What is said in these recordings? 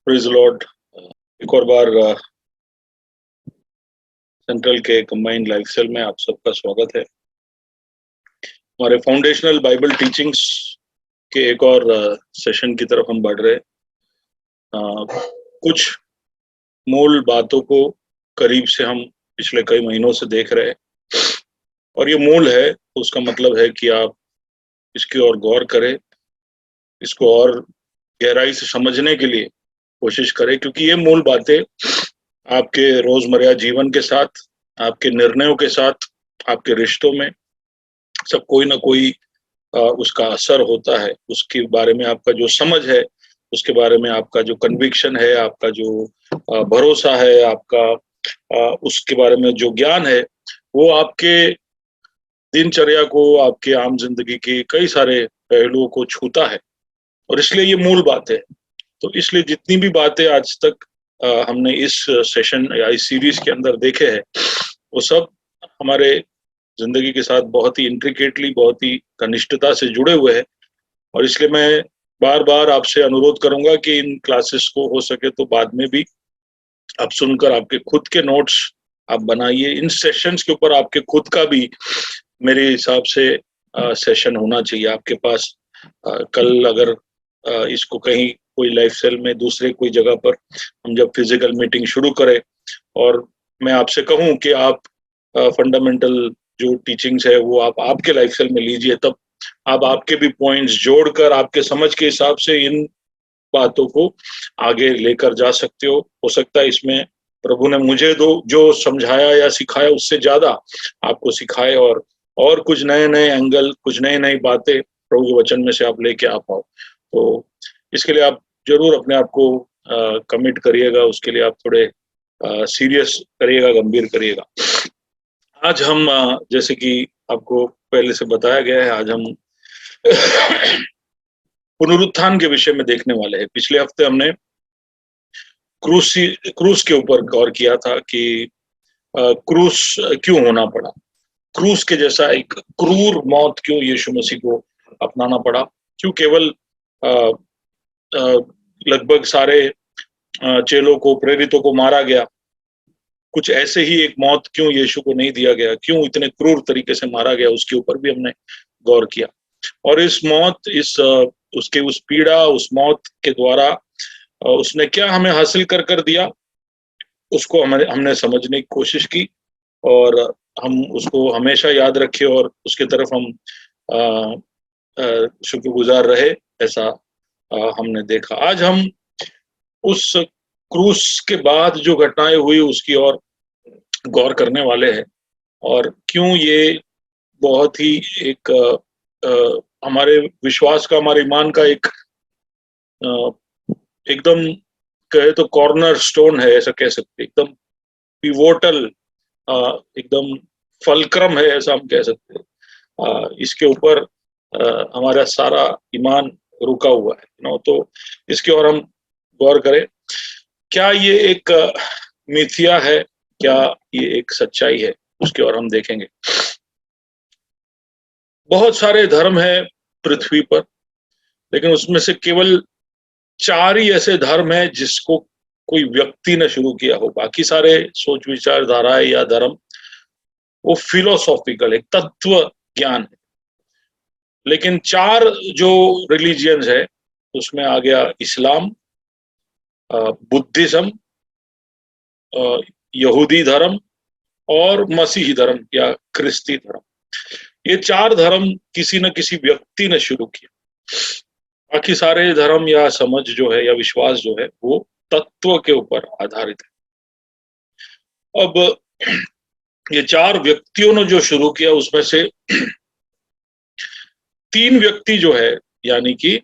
Praise Lord. एक और बार central के कंबाइंड लाइफ सेल में आप सबका स्वागत है। हमारे फाउंडेशनल बाइबल टीचिंग्स के एक और सेशन की तरफ हम बढ़ रहे हैं। कुछ मूल बातों को करीब से हम पिछले कई महीनों से देख रहे हैं और ये मूल है तो उसका मतलब है कि आप इसकी ओर गौर करें, इसको और गहराई से समझने के लिए कोशिश करें, क्योंकि ये मूल बातें आपके रोजमर्रा जीवन के साथ, आपके निर्णयों के साथ, आपके रिश्तों में सब कोई ना कोई उसका असर होता है। उसके बारे में आपका जो समझ है, उसके बारे में आपका जो कन्विक्शन है, आपका जो भरोसा है, आपका उसके बारे में जो ज्ञान है, वो आपके दिनचर्या को, आपके आम जिंदगी के कई सारे पहलुओं को छूता है और इसलिए ये मूल बात है। तो इसलिए जितनी भी बातें आज तक हमने इस सेशन या इस सीरीज के अंदर देखे हैं, वो सब हमारे जिंदगी के साथ बहुत ही इंट्रिकेटली, बहुत ही घनिष्ठता से जुड़े हुए हैं और इसलिए मैं बार बार आपसे अनुरोध करूंगा कि इन क्लासेस को हो सके तो बाद में भी आप सुनकर आपके खुद के नोट्स आप बनाइए। इन सेशंस के ऊपर आपके खुद का भी मेरे हिसाब से सेशन होना चाहिए आपके पास। कल अगर इसको कहीं कोई लाइफ सेल में दूसरे कोई जगह पर हम जब फिजिकल मीटिंग शुरू करें और मैं आपसे कहूं कि आप फंडामेंटल जो टीचिंग्स है वो आप आपके लाइफ सेल में लीजिए, तब आप आपके भी पॉइंट्स जोड़कर आपके समझ के हिसाब से इन बातों को आगे लेकर जा सकते हो सकता है इसमें प्रभु ने मुझे जो समझाया या सिखाया उससे ज्यादा आपको सिखाए और कुछ नए नए एंगल, कुछ नई नई बातें प्रभु के वचन में से आप लेके आ पाओ। तो इसके लिए आप जरूर अपने आप को कमिट करिएगा, उसके लिए आप थोड़े सीरियस करिएगा, गंभीर करिएगा। आज हम जैसे कि आपको पहले से बताया गया है, आज हम पुनरुत्थान के विषय में देखने वाले हैं। पिछले हफ्ते हमने क्रूस के ऊपर गौर किया था कि क्रूस क्यों होना पड़ा, क्रूस के जैसा एक क्रूर मौत क्यों यीशु मसीह को अपनाना पड़ा, क्यों केवल लगभग सारे चेलों को, प्रेरितों को मारा गया, कुछ ऐसे ही एक मौत क्यों यीशु को नहीं दिया गया, क्यों इतने क्रूर तरीके से मारा गया, उसके ऊपर भी हमने गौर किया। और इस मौत, उसके उस पीड़ा, उस मौत के द्वारा उसने क्या हमें हासिल कर दिया, उसको हमने समझने की कोशिश की और हम उसको हमेशा याद रखे और उसके तरफ हम शुक्रगुजार रहे, ऐसा हमने देखा। आज हम उस क्रूस के बाद जो घटनाएं हुई उसकी ओर गौर करने वाले हैं और क्यों ये बहुत ही एक हमारे विश्वास का, हमारे ईमान का एक एकदम कहे तो कॉर्नर स्टोन है, ऐसा कह सकते, एकदम पिवोटल, एकदम फलक्रम है, ऐसा हम कह सकते हैं। इसके ऊपर हमारा सारा ईमान रुका हुआ है। तो इसके और हम गौर करें, क्या ये एक मिथ्या है, क्या ये एक सच्चाई है, उसके और हम देखेंगे। बहुत सारे धर्म है पृथ्वी पर, लेकिन उसमें से केवल 4 ही ऐसे धर्म है जिसको कोई व्यक्ति ने शुरू किया हो। बाकी सारे सोच विचार धाराएं या धर्म वो फिलोसॉफिकल, एक तत्व ज्ञान है। लेकिन 4 जो रिलीजियंस है उसमें आ गया इस्लाम, बुद्धिज्म, यहूदी धर्म और मसीही धर्म या ख्रिस्ती धर्म। ये 4 धर्म किसी न किसी व्यक्ति ने शुरू किया। बाकी सारे धर्म या समझ जो है या विश्वास जो है वो तत्व के ऊपर आधारित है। अब ये 4 व्यक्तियों ने जो शुरू किया उसमें से 3 व्यक्ति जो है, यानी कि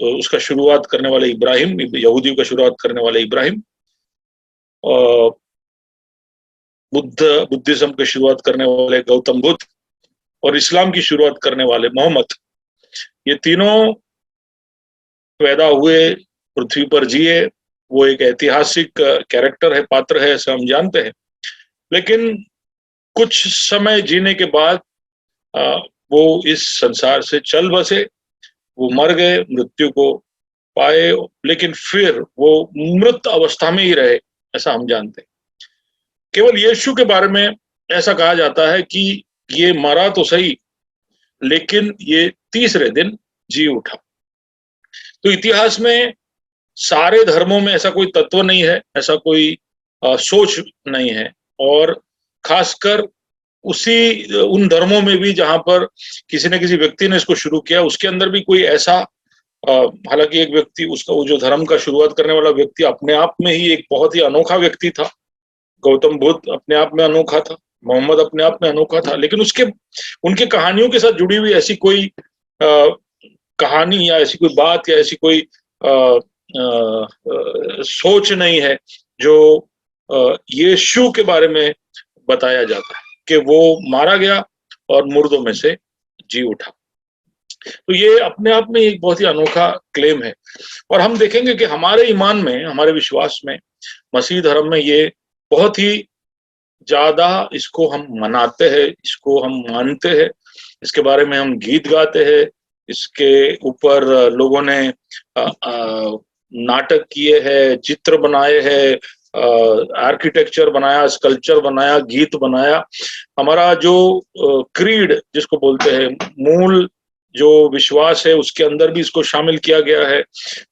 तो उसका शुरुआत करने वाले इब्राहिम, यहूदियों का शुरुआत करने वाले इब्राहिम, बुद्धिज्म की शुरुआत करने वाले गौतम बुद्ध और इस्लाम की शुरुआत करने वाले मोहम्मद, ये तीनों पैदा हुए, पृथ्वी पर जिए। वो एक ऐतिहासिक कैरेक्टर है, पात्र है, ऐसा हम जानते हैं। लेकिन कुछ समय जीने के बाद वो इस संसार से चल बसे, वो मर गए, मृत्यु को पाए, लेकिन फिर वो मृत अवस्था में ही रहे, ऐसा हम जानते हैं। केवल यीशु के बारे में ऐसा कहा जाता है कि ये मरा तो सही, लेकिन ये तीसरे दिन जी उठा। तो इतिहास में सारे धर्मों में ऐसा कोई तत्व नहीं है, ऐसा कोई सोच नहीं है, और खासकर उन धर्मों में भी जहां पर किसी न किसी व्यक्ति ने इसको शुरू किया, उसके अंदर भी कोई ऐसा, हालांकि एक व्यक्ति, उसका वो जो धर्म का शुरुआत करने वाला व्यक्ति अपने आप में ही एक बहुत ही अनोखा व्यक्ति था। गौतम बुद्ध अपने आप में अनोखा था, मोहम्मद अपने आप में अनोखा था, लेकिन उनके कहानियों के साथ जुड़ी हुई ऐसी कोई कहानी या ऐसी कोई बात या ऐसी कोई सोच नहीं है जो यीशु के बारे में बताया जाता है कि वो मारा गया और मुर्दों में से जी उठा। तो ये अपने आप में एक बहुत ही अनोखा क्लेम है, और हम देखेंगे कि हमारे ईमान में, हमारे विश्वास में, मसीह धर्म में ये बहुत ही ज्यादा इसको हम मनाते हैं, इसको हम मानते हैं, इसके बारे में हम गीत गाते हैं, इसके ऊपर लोगों ने नाटक किए हैं, चित्र बनाए हैं, आर्किटेक्चर बनाया, स्कल्पचर बनाया, गीत बनाया। हमारा जो क्रीड जिसको बोलते हैं, मूल जो विश्वास है, उसके अंदर भी इसको शामिल किया गया है।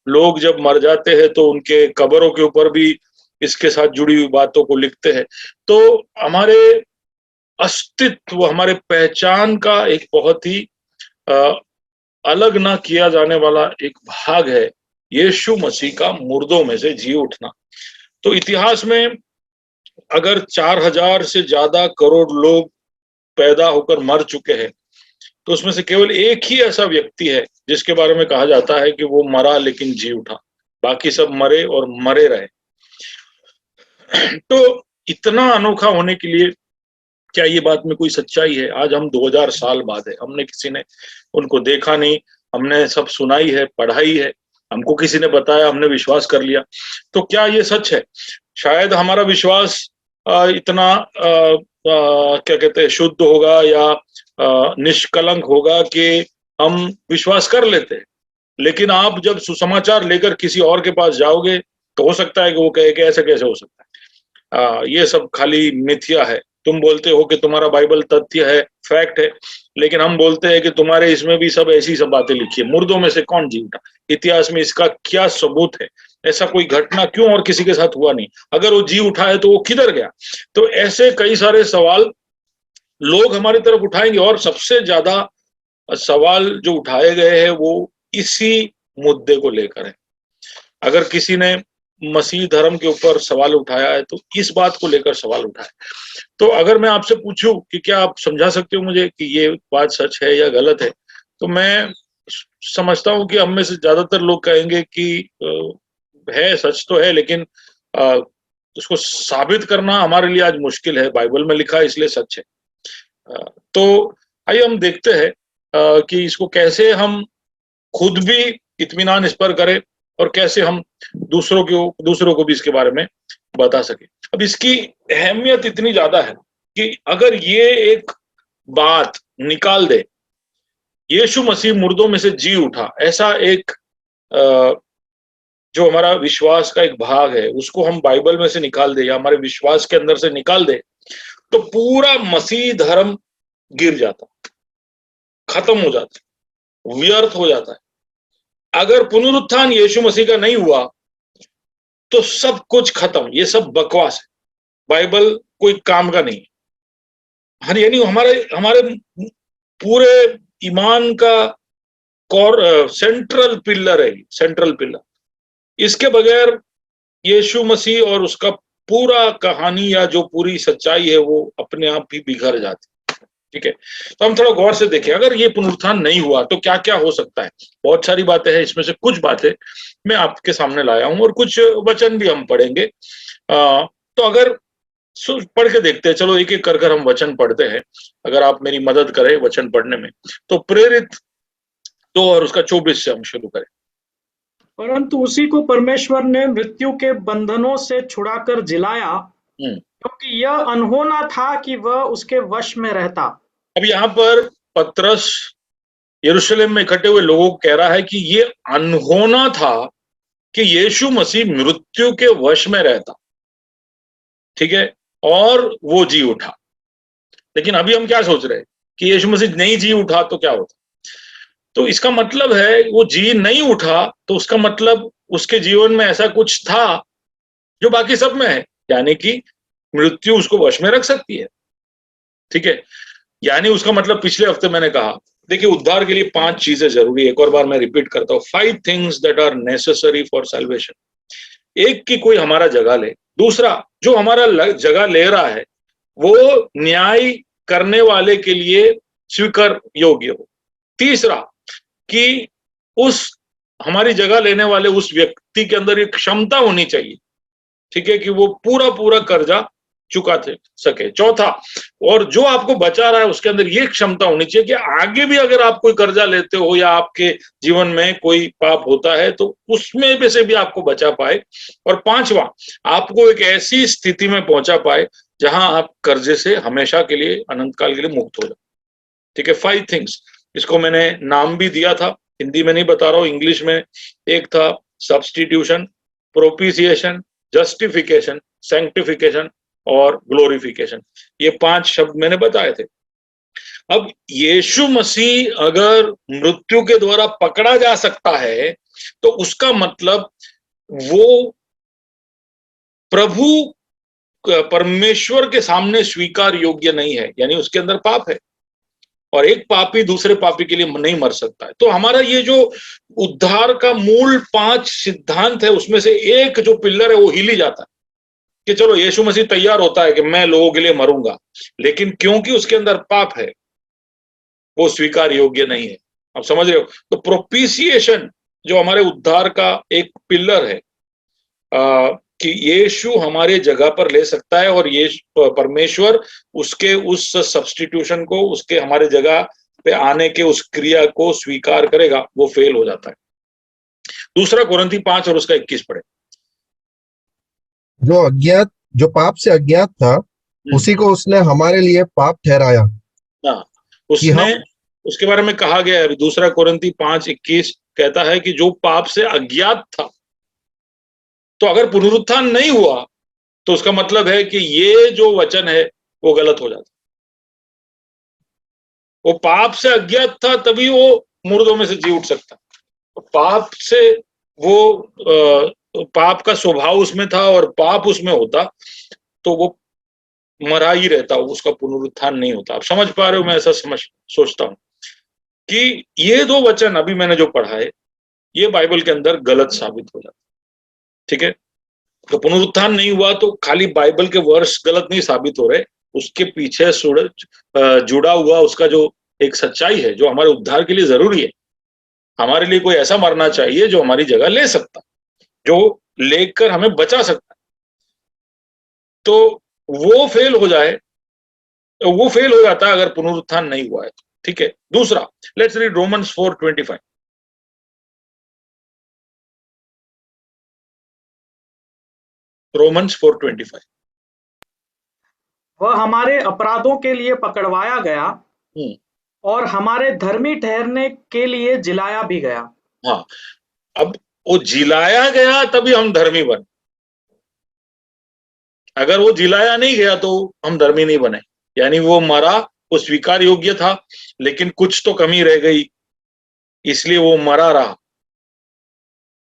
लोग जब मर जाते हैं तो उनके कब्रों के ऊपर भी इसके साथ जुड़ी हुई बातों को लिखते हैं। तो हमारे अस्तित्व, हमारे पहचान का एक बहुत ही अलग ना किया जाने वाला एक भाग है यीशु मसीह का मुर्दों में से जी उठना। तो इतिहास में अगर 4000 से ज्यादा करोड़ लोग पैदा होकर मर चुके हैं, तो उसमें से केवल एक ही ऐसा व्यक्ति है जिसके बारे में कहा जाता है कि वो मरा लेकिन जी उठा, बाकी सब मरे और मरे रहे। तो इतना अनोखा होने के लिए क्या ये बात में कोई सच्चाई है? आज हम 2000 साल बाद है, हमने किसी ने उनको देखा नहीं, हमने सब सुनाई है, पढ़ाई है, हमको किसी ने बताया, हमने विश्वास कर लिया। तो क्या ये सच है? शायद हमारा विश्वास इतना क्या कहते हैं, शुद्ध होगा या निष्कलंक होगा कि हम विश्वास कर लेते हैं। लेकिन आप जब सुसमाचार लेकर किसी और के पास जाओगे तो हो सकता है कि वो कहे कि ऐसे कैसे हो सकता है, ये सब खाली मिथ्या है। तुम बोलते हो कि तुम्हारा बाइबल तथ्य है, फैक्ट है, लेकिन हम बोलते हैं कि तुम्हारे इसमें भी सब ऐसी सब बातें लिखी है। मुर्दों में से कौन जी उठा? इतिहास में इसका क्या सबूत है? ऐसा कोई घटना क्यों और किसी के साथ हुआ नहीं? अगर वो जी उठा है तो वो किधर गया? तो ऐसे कई सारे सवाल लोग हमारी तरफ उठाएंगे, और सबसे ज्यादा सवाल जो उठाए गए हैं वो इसी मुद्दे को लेकर है। अगर किसी ने मसीह धर्म के ऊपर सवाल उठाया है तो इस बात को लेकर सवाल उठाए। तो अगर मैं आपसे पूछूं कि क्या आप समझा सकते हो मुझे कि ये बात सच है या गलत है, तो मैं समझता हूं कि हम में से ज्यादातर लोग कहेंगे कि है, सच तो है, लेकिन उसको साबित करना हमारे लिए आज मुश्किल है। बाइबल में लिखा है इसलिए सच है। तो आइए हम देखते हैं कि इसको कैसे हम खुद भी इत्मीनान इस पर करें और कैसे हम दूसरों को भी इसके बारे में बता सके। अब इसकी अहमियत इतनी ज्यादा है कि अगर ये एक बात निकाल दे, यीशु मसीह मुर्दों में से जी उठा, ऐसा एक जो हमारा विश्वास का एक भाग है, उसको हम बाइबल में से निकाल दे या हमारे विश्वास के अंदर से निकाल दे, तो पूरा मसीह धर्म गिर जाता, खत्म हो जाता, व्यर्थ हो जाता है। अगर पुनरुत्थान यीशु मसीह का नहीं हुआ तो सब कुछ खत्म, ये सब बकवास है, बाइबल कोई काम का नहीं है। यानी हमारे पूरे ईमान का सेंट्रल पिलर है, सेंट्रल पिलर। इसके बगैर यीशु मसीह और उसका पूरा कहानी या जो पूरी सच्चाई है वो अपने आप ही बिखर जाती। ठीक है, तो हम थोड़ा गौर से देखें, अगर ये पुनरुत्थान नहीं हुआ तो क्या क्या हो सकता है। बहुत सारी बातें हैं, इसमें से कुछ बातें मैं आपके सामने लाया हूं और कुछ वचन भी हम पढ़ेंगे। तो अगर पढ़ के देखते हैं, चलो एक एक कर हम वचन पढ़ते हैं, अगर आप मेरी मदद करें वचन पढ़ने में। तो प्रेरित 2 और उसका 24 से हम शुरू करें। परंतु उसी को परमेश्वर ने मृत्यु के बंधनों से छुड़ाकर जिलाया, क्योंकि यह अनहोना था कि वह उसके वश में रहता। अब यहाँ पर पतरस यरूशलेम में इकट्ठे हुए लोगों को कह रहा है कि ये अनहोना था कि यीशु मसीह मृत्यु के वश में रहता, ठीक है, और वो जी उठा। लेकिन अभी हम क्या सोच रहे हैं कि यीशु मसीह नहीं जी उठा तो क्या होता? तो इसका मतलब है वो जी नहीं उठा तो उसका मतलब उसके जीवन में ऐसा कुछ था जो बाकी सब में है, यानी कि मृत्यु उसको वश में रख सकती है, ठीक है। यानी उसका मतलब पिछले हफ्ते मैंने कहा, देखिए उद्धार के लिए 5 चीजें जरूरी है। एक और बार मैं रिपीट करता हूं, 5 things that are necessary for salvation. एक की कोई हमारा जगह ले, दूसरा जो हमारा जगह ले रहा है वो न्याय करने वाले के लिए स्वीकार योग्य हो, तीसरा कि उस हमारी जगह लेने वाले उस व्यक्ति के अंदर एक क्षमता होनी चाहिए, ठीक है, कि वो पूरा पूरा कर्जा चुका सके, चौथा और जो आपको बचा रहा है उसके अंदर ये क्षमता होनी चाहिए कि आगे भी अगर आप कोई कर्जा लेते हो या आपके जीवन में कोई पाप होता है तो उसमें भी से भी आपको बचा पाए, और पांचवा आपको एक ऐसी स्थिति में पहुंचा पाए जहां आप कर्जे से हमेशा के लिए, अनंत काल के लिए मुक्त हो जाए, ठीक है। 5 थिंग्स, इसको मैंने नाम भी दिया था, हिंदी में नहीं बता रहा हूं, इंग्लिश में। एक था सब्स्टिट्यूशन, प्रोपिसिएशन, जस्टिफिकेशन, सैंक्टिफिकेशन और ग्लोरिफिकेशन। ये 5 शब्द मैंने बताए थे। अब यीशु मसीह अगर मृत्यु के द्वारा पकड़ा जा सकता है तो उसका मतलब वो प्रभु परमेश्वर के सामने स्वीकार योग्य नहीं है, यानी उसके अंदर पाप है और एक पापी दूसरे पापी के लिए नहीं मर सकता है। तो हमारा ये जो उद्धार का मूल 5 सिद्धांत है उसमें से एक जो पिलर है वो हिल ही जाता है कि चलो यीशु मसीह तैयार होता है कि मैं लोगों के लिए मरूंगा, लेकिन क्योंकि उसके अंदर पाप है वो स्वीकार योग्य नहीं है। आप समझ रहे हो? तो प्रोपिसिएशन जो हमारे उद्धार का एक पिलर है, कि यीशु हमारे जगह पर ले सकता है और ये परमेश्वर उसके उस सब्स्टिट्यूशन को, उसके हमारे जगह पे आने के उस क्रिया को स्वीकार करेगा, वो फेल हो जाता है। दूसरा कोरिन्थी 5 और उसका 21 पढ़े। जो पाप से अज्ञात था उसी को उसने हमारे लिए पाप ठहराया। हाँ, उसने, उसके बारे में कहा गया है, दूसरा कोरिन्थी 5:21 कहता है कि जो पाप से अज्ञात था, तो अगर पुनरुत्थान नहीं हुआ तो उसका मतलब है कि ये जो वचन है वो गलत हो जाता। वो पाप से अज्ञात था तभी वो मुर्दों में से जी उठ सकता। पाप से वो पाप का स्वभाव उसमें था और पाप उसमें होता तो वो मरा ही रहता, उसका पुनरुत्थान नहीं होता। आप समझ पा रहे हो? मैं ऐसा सोचता हूं कि ये 2 वचन अभी मैंने जो पढ़ा है ये बाइबल के अंदर गलत साबित हो जाता, ठीक है। तो पुनरुत्थान नहीं हुआ तो खाली बाइबल के वर्ष गलत नहीं साबित हो रहे, उसके पीछे जुड़ा हुआ उसका जो एक सच्चाई है जो हमारे उद्धार के लिए जरूरी है। हमारे लिए कोई ऐसा मरना चाहिए जो हमारी जगह ले सकता, जो लेकर हमें बचा सकता। तो वो फेल हो जाए, वो फेल हो जाता है अगर पुनरुत्थान नहीं हुआ है, ठीक है। दूसरा, लेट्स रीड रोमन्स 4:25। रोमन्स 4:25। वह हमारे अपराधों के लिए पकड़वाया गया और हमारे धर्मी ठहरने के लिए जिलाया भी गया। हाँ, अब वो जिलाया गया तभी हम धर्मी बने, अगर वो जिलाया नहीं गया तो हम धर्मी नहीं बने। यानी वो मरा, वो स्वीकार योग्य था लेकिन कुछ तो कमी रह गई इसलिए वो मरा रहा,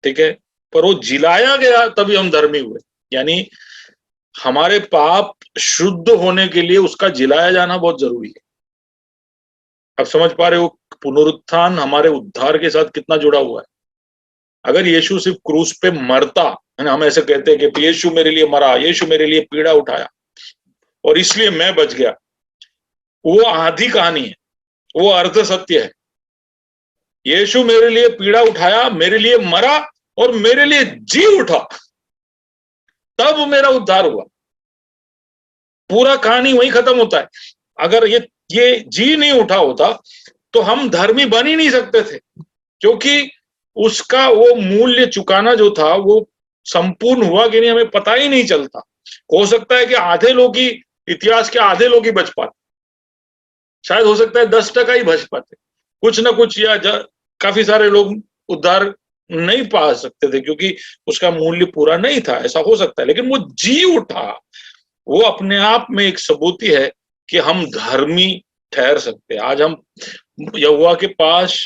ठीक है। पर वो जिलाया गया तभी हम धर्मी हुए। यानी हमारे पाप शुद्ध होने के लिए उसका जिलाया जाना बहुत जरूरी है। आप समझ पा रहे हो पुनरुत्थान हमारे उद्धार के साथ कितना जुड़ा हुआ है। अगर यीशु सिर्फ क्रूस पे मरता, है ना, हम ऐसे कहते हैं कि यीशु मेरे लिए मरा, यीशु मेरे लिए पीड़ा उठाया और इसलिए मैं बच गया, वो आधी कहानी है, वो अर्ध सत्य है। यीशु मेरे लिए पीड़ा उठाया, मेरे लिए मरा और मेरे लिए जी उठा, तब मेरा उद्धार हुआ। पूरा कहानी वहीं खत्म होता है। अगर ये जी नहीं उठा होता तो हम धर्मी बन ही नहीं सकते थे, क्योंकि उसका वो मूल्य चुकाना जो था वो संपूर्ण हुआ कि नहीं हमें पता ही नहीं चलता। हो सकता है कि आधे लोग ही, इतिहास के आधे लोग ही बच पाते, शायद हो सकता है 10% ही बच पाते, कुछ ना कुछ या काफी सारे लोग उद्धार नहीं पा सकते थे क्योंकि उसका मूल्य पूरा नहीं था, ऐसा हो सकता है, लेकिन वो जी उठा, वो अपने आप में एक सबूती है कि हम धर्मी ठहर सकते हैं। आज हम यहोवा के पास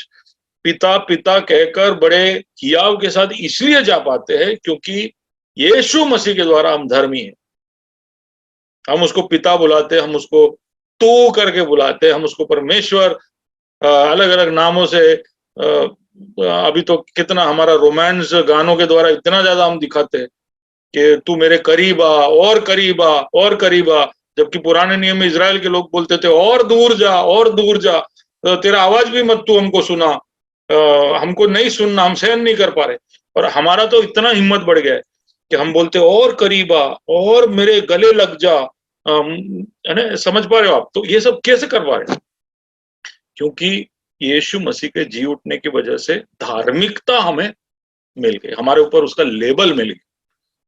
पिता पिता कहकर बड़े हियाव के साथ इसलिए जा पाते हैं क्योंकि यीशु मसीह के द्वारा हम धर्मी हैं। हम उसको पिता बुलाते, हम उसको तू करके बुलाते, हम उसको परमेश्वर अलग अलग नामों से, अभी तो कितना हमारा रोमांस गानों के द्वारा इतना ज्यादा हम दिखाते हैं कि तू मेरे करीब आ और करीब आ और करीब आ, जबकि पुराने नियम में इजराइल के लोग बोलते थे और दूर जा और दूर जा, तेरा आवाज भी मत तू हमको सुना, हमको नहीं सुनना, हम सहन नहीं कर पा रहे। और हमारा तो इतना हिम्मत बढ़ गया है कि हम बोलते और करीब आ और मेरे गले लग जा, है ना? समझ पा रहे हो आप? तो ये सब कैसे कर पा रहे? क्योंकि यीशु मसीह के जी उठने की वजह से धार्मिकता हमें मिल गई, हमारे ऊपर उसका लेबल मिल गया।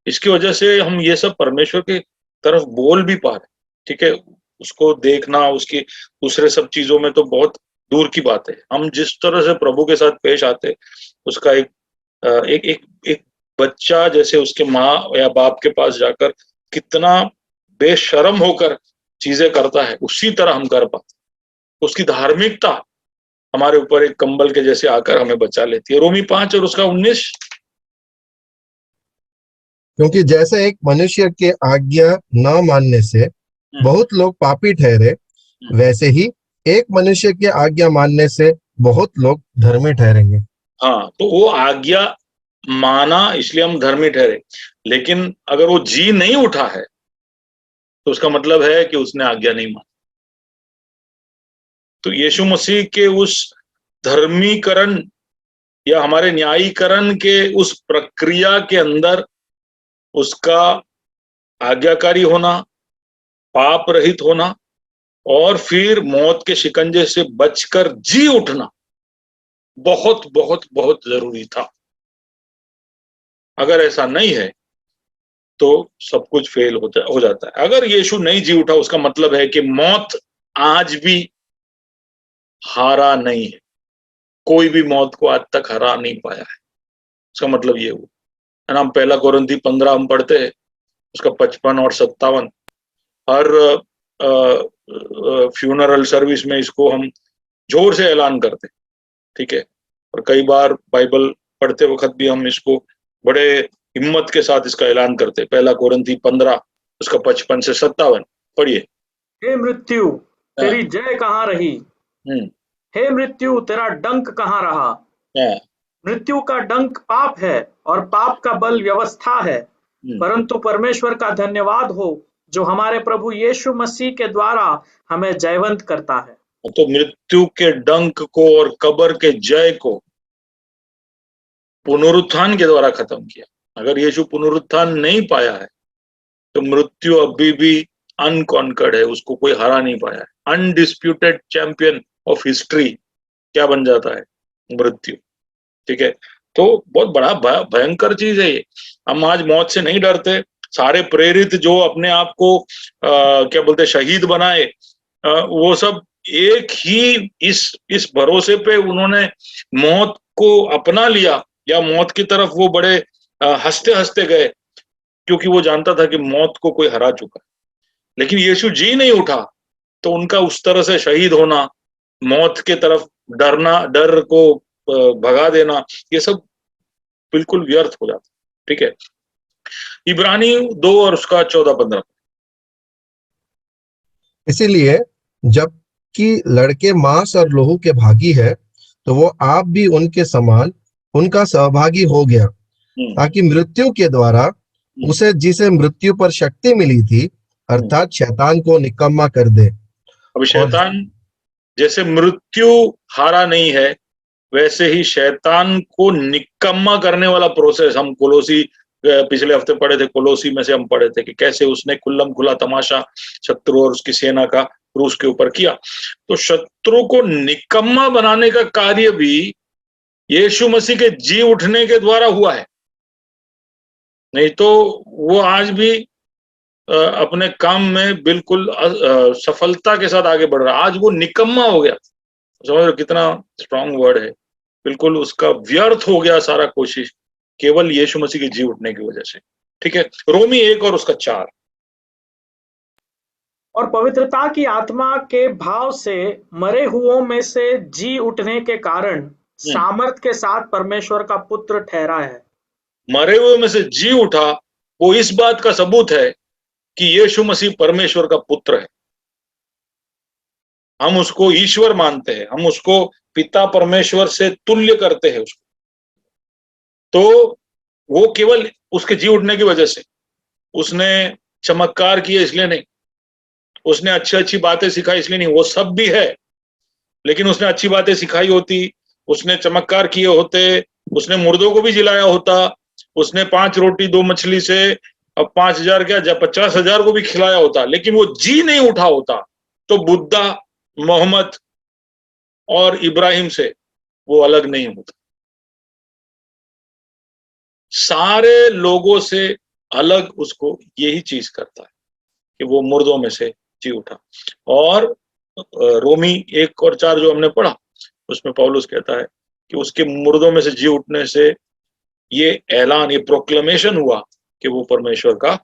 इसकी वजह से हम ये सब परमेश्वर की तरफ बोल भी पा रहे, ठीक है? उसको देखना, उसकी दूसरे सब चीजों में तो बहुत दूर की बात है। हम जिस तरह से प्रभु के साथ पेश आते, उसका एक बच्चा जैसे उसके माँ या बाप के पास जाकर कितना बेशर्म होकर चीजें करता है, उसी तरह हम कर पाते। उसकी धार्मिकता हमारे ऊपर एक कंबल के जैसे आकर हमें बचा लेती है। रोमी 5 और उसका 19। क्योंकि जैसे एक मनुष्य के आज्ञा न मानने से बहुत लोग पापी ठहरे, वैसे ही एक मनुष्य के आज्ञा मानने से बहुत लोग धर्मी ठहरेंगे। हाँ, तो वो आज्ञा माना इसलिए हम धर्मी ठहरे, लेकिन अगर वो जी नहीं उठा है तो उसका मतलब है कि उसने आज्ञा नहीं मानी। तो यीशु मसीह के उस धर्मीकरण या हमारे न्यायीकरण के उस प्रक्रिया के अंदर उसका आज्ञाकारी होना, पाप रहित होना और फिर मौत के शिकंजे से बचकर जी उठना बहुत बहुत बहुत जरूरी था। अगर ऐसा नहीं है तो सब कुछ फेल हो जाता है। अगर यीशु नहीं जी उठा, उसका मतलब है कि मौत आज भी हारा नहीं है। कोई भी मौत को आज तक हरा नहीं पाया है। उसका मतलब ये हुआ है ना। हम 1 कोरिन्थी 15 हम पढ़ते हैं, उसका 55 और 57। हर फ्यूनरल सर्विस में इसको हम जोर से ऐलान करते, ठीक है? और कई बार बाइबल पढ़ते वक्त भी हम इसको बड़े हिम्मत के साथ इसका ऐलान करते। 1 कोरिन्थी 15 उसका 55 से 57 पढ़िए। हे मृत्यु, तेरी जय कहाँ रही? हे मृत्यु, तेरा डंक कहाँ रहा? मृत्यु का डंक पाप है और पाप का बल व्यवस्था है, परंतु परमेश्वर का धन्यवाद हो जो हमारे प्रभु यीशु मसीह के द्वारा हमें जयवंत करता है। तो मृत्यु के डंक को और कब्र के जय को पुनरुत्थान के द्वारा खत्म किया। अगर यीशु पुनरुत्थान नहीं पाया है तो मृत्यु अभी भी अनकॉन्कर्ड है, उसको कोई हरा नहीं पाया है। अनडिस्प्यूटेड चैंपियन ऑफ हिस्ट्री क्या बन जाता है? मृत्यु, ठीक है? तो बहुत बड़ा भयंकर चीज है ये। हम आज मौत से नहीं डरते। सारे प्रेरित जो अपने आप को क्या बोलते शहीद बनाए, वो सब एक ही इस भरोसे पे उन्होंने मौत को अपना लिया, या मौत की तरफ वो बड़े हंसते हंसते गए, क्योंकि वो जानता था कि मौत को कोई हरा चुका है। लेकिन यीशु जी नहीं उठा तो उनका उस तरह से शहीद होना, मौत के तरफ डरना, डर को भगा देना, ये सब बिल्कुल व्यर्थ हो जाता, ठीक है? इब्रानी 2 और उसका 14-15। इसीलिए जबकि लड़के मांस और लोहू के भागी है, तो वो आप भी उनके समान उनका सहभागी हो गया, ताकि मृत्यु के द्वारा उसे जिसे मृत्यु पर शक्ति मिली थी, अर्थात शैतान को निकम्मा कर दे। अब शैतान जैसे मृत्यु हारा नहीं है, वैसे ही शैतान को निकम्मा करने वाला प्रोसेस हम कोलोसी पिछले हफ्ते पढ़े थे। कोलोसी में से हम पढ़े थे कि कैसे उसने खुल्लम खुला तमाशा शत्रु और उसकी सेना का क्रूस के ऊपर किया। तो शत्रु को निकम्मा बनाने का कार्य भी यीशु मसीह के जी उठने के द्वारा हुआ है, नहीं तो वो आज भी अपने काम में बिल्कुल सफलता के साथ आगे बढ़ रहा। आज वो निकम्मा हो गया, समझ रहे हो कितना स्ट्रांग वर्ड है। बिल्कुल उसका व्यर्थ हो गया सारा कोशिश केवल यीशु मसीह के जी उठने की वजह से। ठीक है, रोमी 1 और उसका 4। और पवित्रता की आत्मा के भाव से मरे हुओं में से जी उठने के कारण सामर्थ के साथ परमेश्वर का पुत्र ठहरा है। मरे हुए में से जी उठा, वो इस बात का सबूत है कि यीशु मसीह परमेश्वर का पुत्र है। हम उसको ईश्वर मानते हैं, हम उसको पिता परमेश्वर से तुल्य करते हैं उसको। तो वो केवल उसके जी उठने की वजह से, उसने चमत्कार किए इसलिए नहीं, उसने अच्छी अच्छी बातें सिखाई इसलिए नहीं, वो सब भी है, लेकिन उसने अच्छी बातें सिखाई होती, उसने चमत्कार किए होते, उसने मुर्दों को भी जिलाया होता, उसने 5 रोटी 2 मछली से अब 5,000 क्या 50,000 को भी खिलाया होता, लेकिन वो जी नहीं उठा होता तो बुद्धा, मोहम्मद और इब्राहिम से वो अलग नहीं होता। सारे लोगों से अलग उसको यही चीज करता है कि वो मुर्दों में से जी उठा। और रोमी 1 और 4 जो हमने पढ़ा, उसमें पौलुस कहता है कि उसके मुर्दों में से जी उठने से ये ऐलान, ये प्रोक्लेमेशन हुआ कि वो परमेश्वर का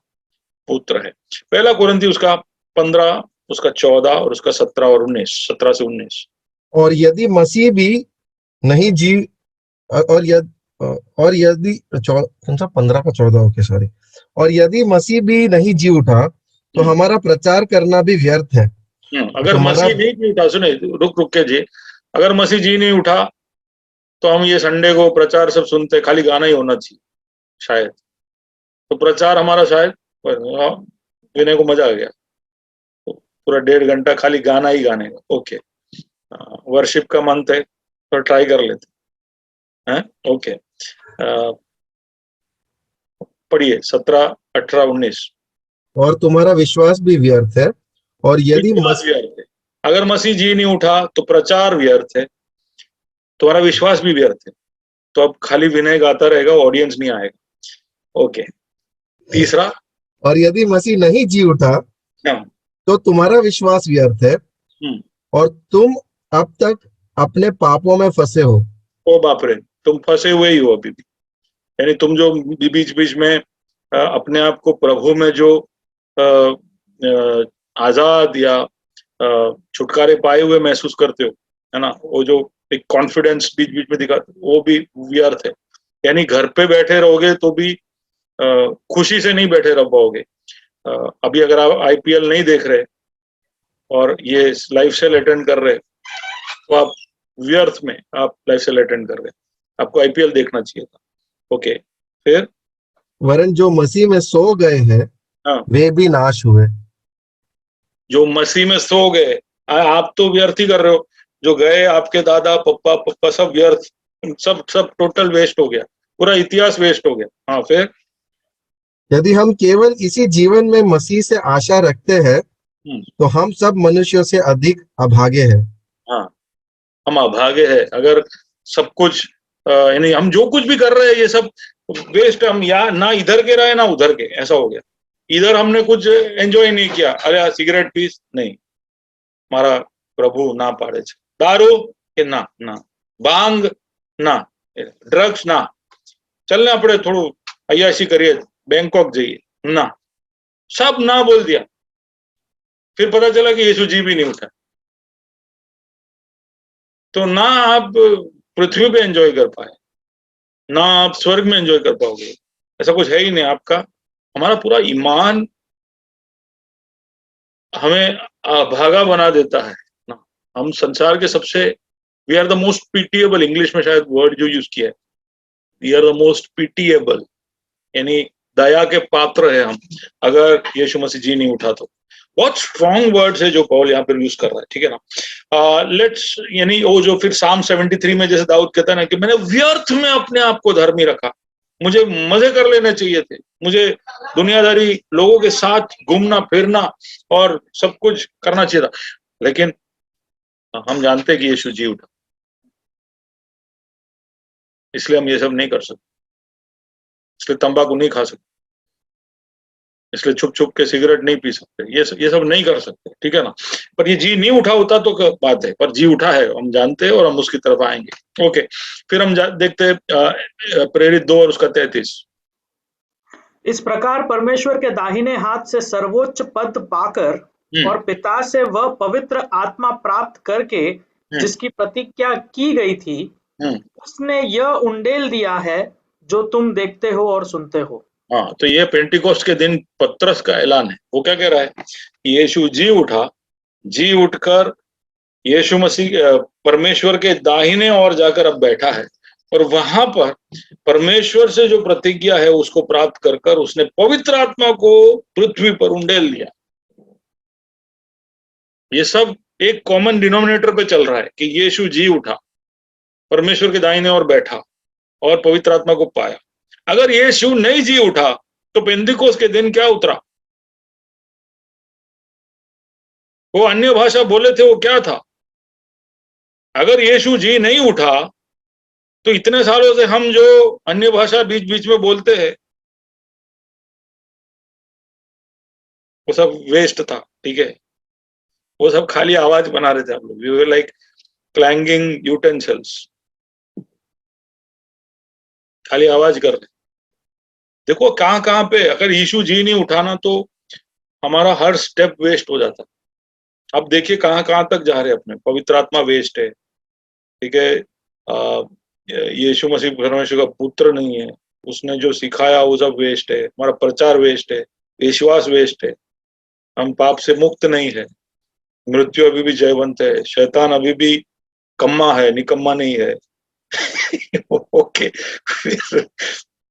पुत्र है। पहला कुरिन्थी उसका 15, उसका 14 और उसका 17 और 19, 17 से 19। और यदि मसीह भी नहीं जी और यदि 15 का 14, ओके सॉरी। और यदि मसीह भी नहीं जी उठा तो हमारा प्रचार करना भी व्यर्थ है। अगर मसीह नहीं जी उठा, सुने रुक के जी, अगर मसीह जी नहीं उठा तो हम ये संडे को प्रचार सब सुनते, खाली गाना ही होना चाहिए शायद, तो प्रचार हमारा शायद, विनय को मजा आ गया, तो पूरा 1.5 घंटा खाली गाना ही गाने का। ओके, वर्शिप का मंथ है तो ट्राई कर लेते हैं। ओके, पढ़िए 17, 18, 19। और तुम्हारा विश्वास भी व्यर्थ है। और यदि विश्वास व्यर्थ है, अगर मसीह जी नहीं उठा तो प्रचार व्यर्थ है, तुम्हारा विश्वास भी व्यर्थ है। तो अब खाली विनय गाता रहेगा, ऑडियंस नहीं आएगा। ओके, तीसरा, और यदि मसीह नहीं जी उठा तो तुम्हारा विश्वास व्यर्थ है और तुम अब तक अपने पापों में फंसे हो। ओ बाप रे, तुम फंसे हुए ही हो अभी भी। यानी तुम जो बीच बीच में अपने आप को प्रभु में जो आजाद या छुटकारे पाए हुए महसूस करते हो, है ना, वो जो एक कॉन्फिडेंस बीच बीच में दिखाते, वो भी व्यर्थ है। यानी घर पे बैठे रहोगे तो भी खुशी से नहीं बैठे रह पाओगे। अभी अगर आप आईपीएल नहीं देख रहे और ये लाइव सेल अटेंड कर रहे तो आप व्यर्थ में आप लाइव सेल अटेंड कर रहे, आपको आईपीएल देखना चाहिए था। ओके, फिर वरन जो मसीह में सो गए हैं वे भी नाश हुए। जो मसीह में सो गए, आप तो व्यर्थ ही कर रहे हो। जो गए आपके दादा पप्पा सब व्यर्थ, सब टोटल वेस्ट हो गया, पूरा इतिहास वेस्ट हो गया। हाँ, फिर यदि हम केवल इसी जीवन में मसीह से आशा रखते हैं तो हम सब मनुष्यों से अधिक अभागे हैं। हाँ, हम अभागे हैं। अगर सब कुछ यानी हम जो कुछ भी कर रहे हैं ये सब वेस्ट, हम या ना इधर के रहे ना उधर के, ऐसा हो गया। इधर हमने कुछ एंजॉय नहीं किया, अरे सिगरेट पीस नहीं, मारा प्रभु ना पाड़े छे, दारू के ना ना, भांग ना, ड्रग्स ना, चलने पड़े थोड़ू अयाशी करिए, बैंकॉक जाइए ना, सब ना बोल दिया। फिर पता चला कि यीशु जी भी नहीं उठा। तो ना आप पृथ्वी पे एंजॉय कर पाए, ना आप स्वर्ग में एंजॉय कर पाओगे, ऐसा कुछ है ही नहीं आपका। हमारा पूरा ईमान हमें अभागा बना देता है ना। हम संसार के सबसे, we are the most pitiable, English में शायद वर्ड जो यूज किया है, we are the most pitiable, यानी दया के पात्र है हम, अगर यीशु मसीह जी नहीं उठा तो। बहुत स्ट्रॉन्ग वर्ड्स है जो पौल यहाँ पर यूज कर रहा है, ठीक है ना। लेट्स, यानी वो जो फिर साम 73 में जैसे दाऊद कहता है ना कि मैंने व्यर्थ में अपने आप को धर्मी रखा, मुझे मजे कर लेने चाहिए थे, मुझे दुनियादारी लोगों के साथ घूमना फिरना और सब कुछ करना चाहिए था, लेकिन हम जानते हैं कि यीशु जी उठा, इसलिए हम ये सब नहीं कर सकते, इसलिए तंबाकू नहीं खा सकते, इसलिए छुप छुप के सिगरेट नहीं पी सकते, ये सब नहीं कर सकते, ठीक है ना। पर ये जी नहीं उठा होता तो बात है, पर जी उठा है, हम जानते हैं और हम उसकी तरफ आएंगे। ओके, फिर हम देखते हैं प्रेरित 2 और उसका 33। इस प्रकार परमेश्वर के दाहिने हाथ से सर्वोच्च पद पाकर और पिता से वह पवित्र आत्मा प्राप्त करके जिसकी प्रतिज्ञा की गई थी, उसने यह उंडेल दिया है जो तुम देखते हो और सुनते हो। हाँ, तो ये पेंटिकोस्ट के दिन पतरस का ऐलान है। वो क्या कह रहा है? यीशु जी उठा, जी उठकर यीशु मसीह परमेश्वर के दाहिने ओर जाकर अब बैठा है, और वहां पर परमेश्वर से जो प्रतिज्ञा है उसको प्राप्त कर कर उसने पवित्र आत्मा को पृथ्वी पर उंडेल दिया। ये सब एक कॉमन डिनोमिनेटर पे चल रहा है कि यीशु जी उठा, परमेश्वर के दाहिने ओर बैठा और पवित्र आत्मा को पाया। अगर यीशु नहीं जी उठा तो पेंतिकोस्त के दिन क्या उतरा? वो अन्य भाषा बोले थे, वो क्या था? अगर यीशु जी नहीं उठा तो इतने सालों से हम जो अन्य भाषा बीच बीच में बोलते हैं वो सब वेस्ट था, ठीक है। वो सब खाली आवाज बना रहे थे हम लोग। We were like clanging utensils, खाली आवाज कर रहे। देखो कहां कहां पे अगर यीशु जी नहीं उठाना तो हमारा हर स्टेप वेस्ट हो जाता। अब देखिए कहां कहां तक जा रहे अपने। पवित्र आत्मा वेस्ट है, ठीक है। यीशु मसीह परमेश्वर का पुत्र नहीं है, उसने जो सिखाया वो सब वेस्ट है। हमारा प्रचार वेस्ट है, विश्वास वेस्ट है, हम पाप से मुक्त नहीं है, मृत्यु अभी भी जयवंत है, शैतान अभी भी कम्मा है, निकम्मा नहीं है। ओके, फिर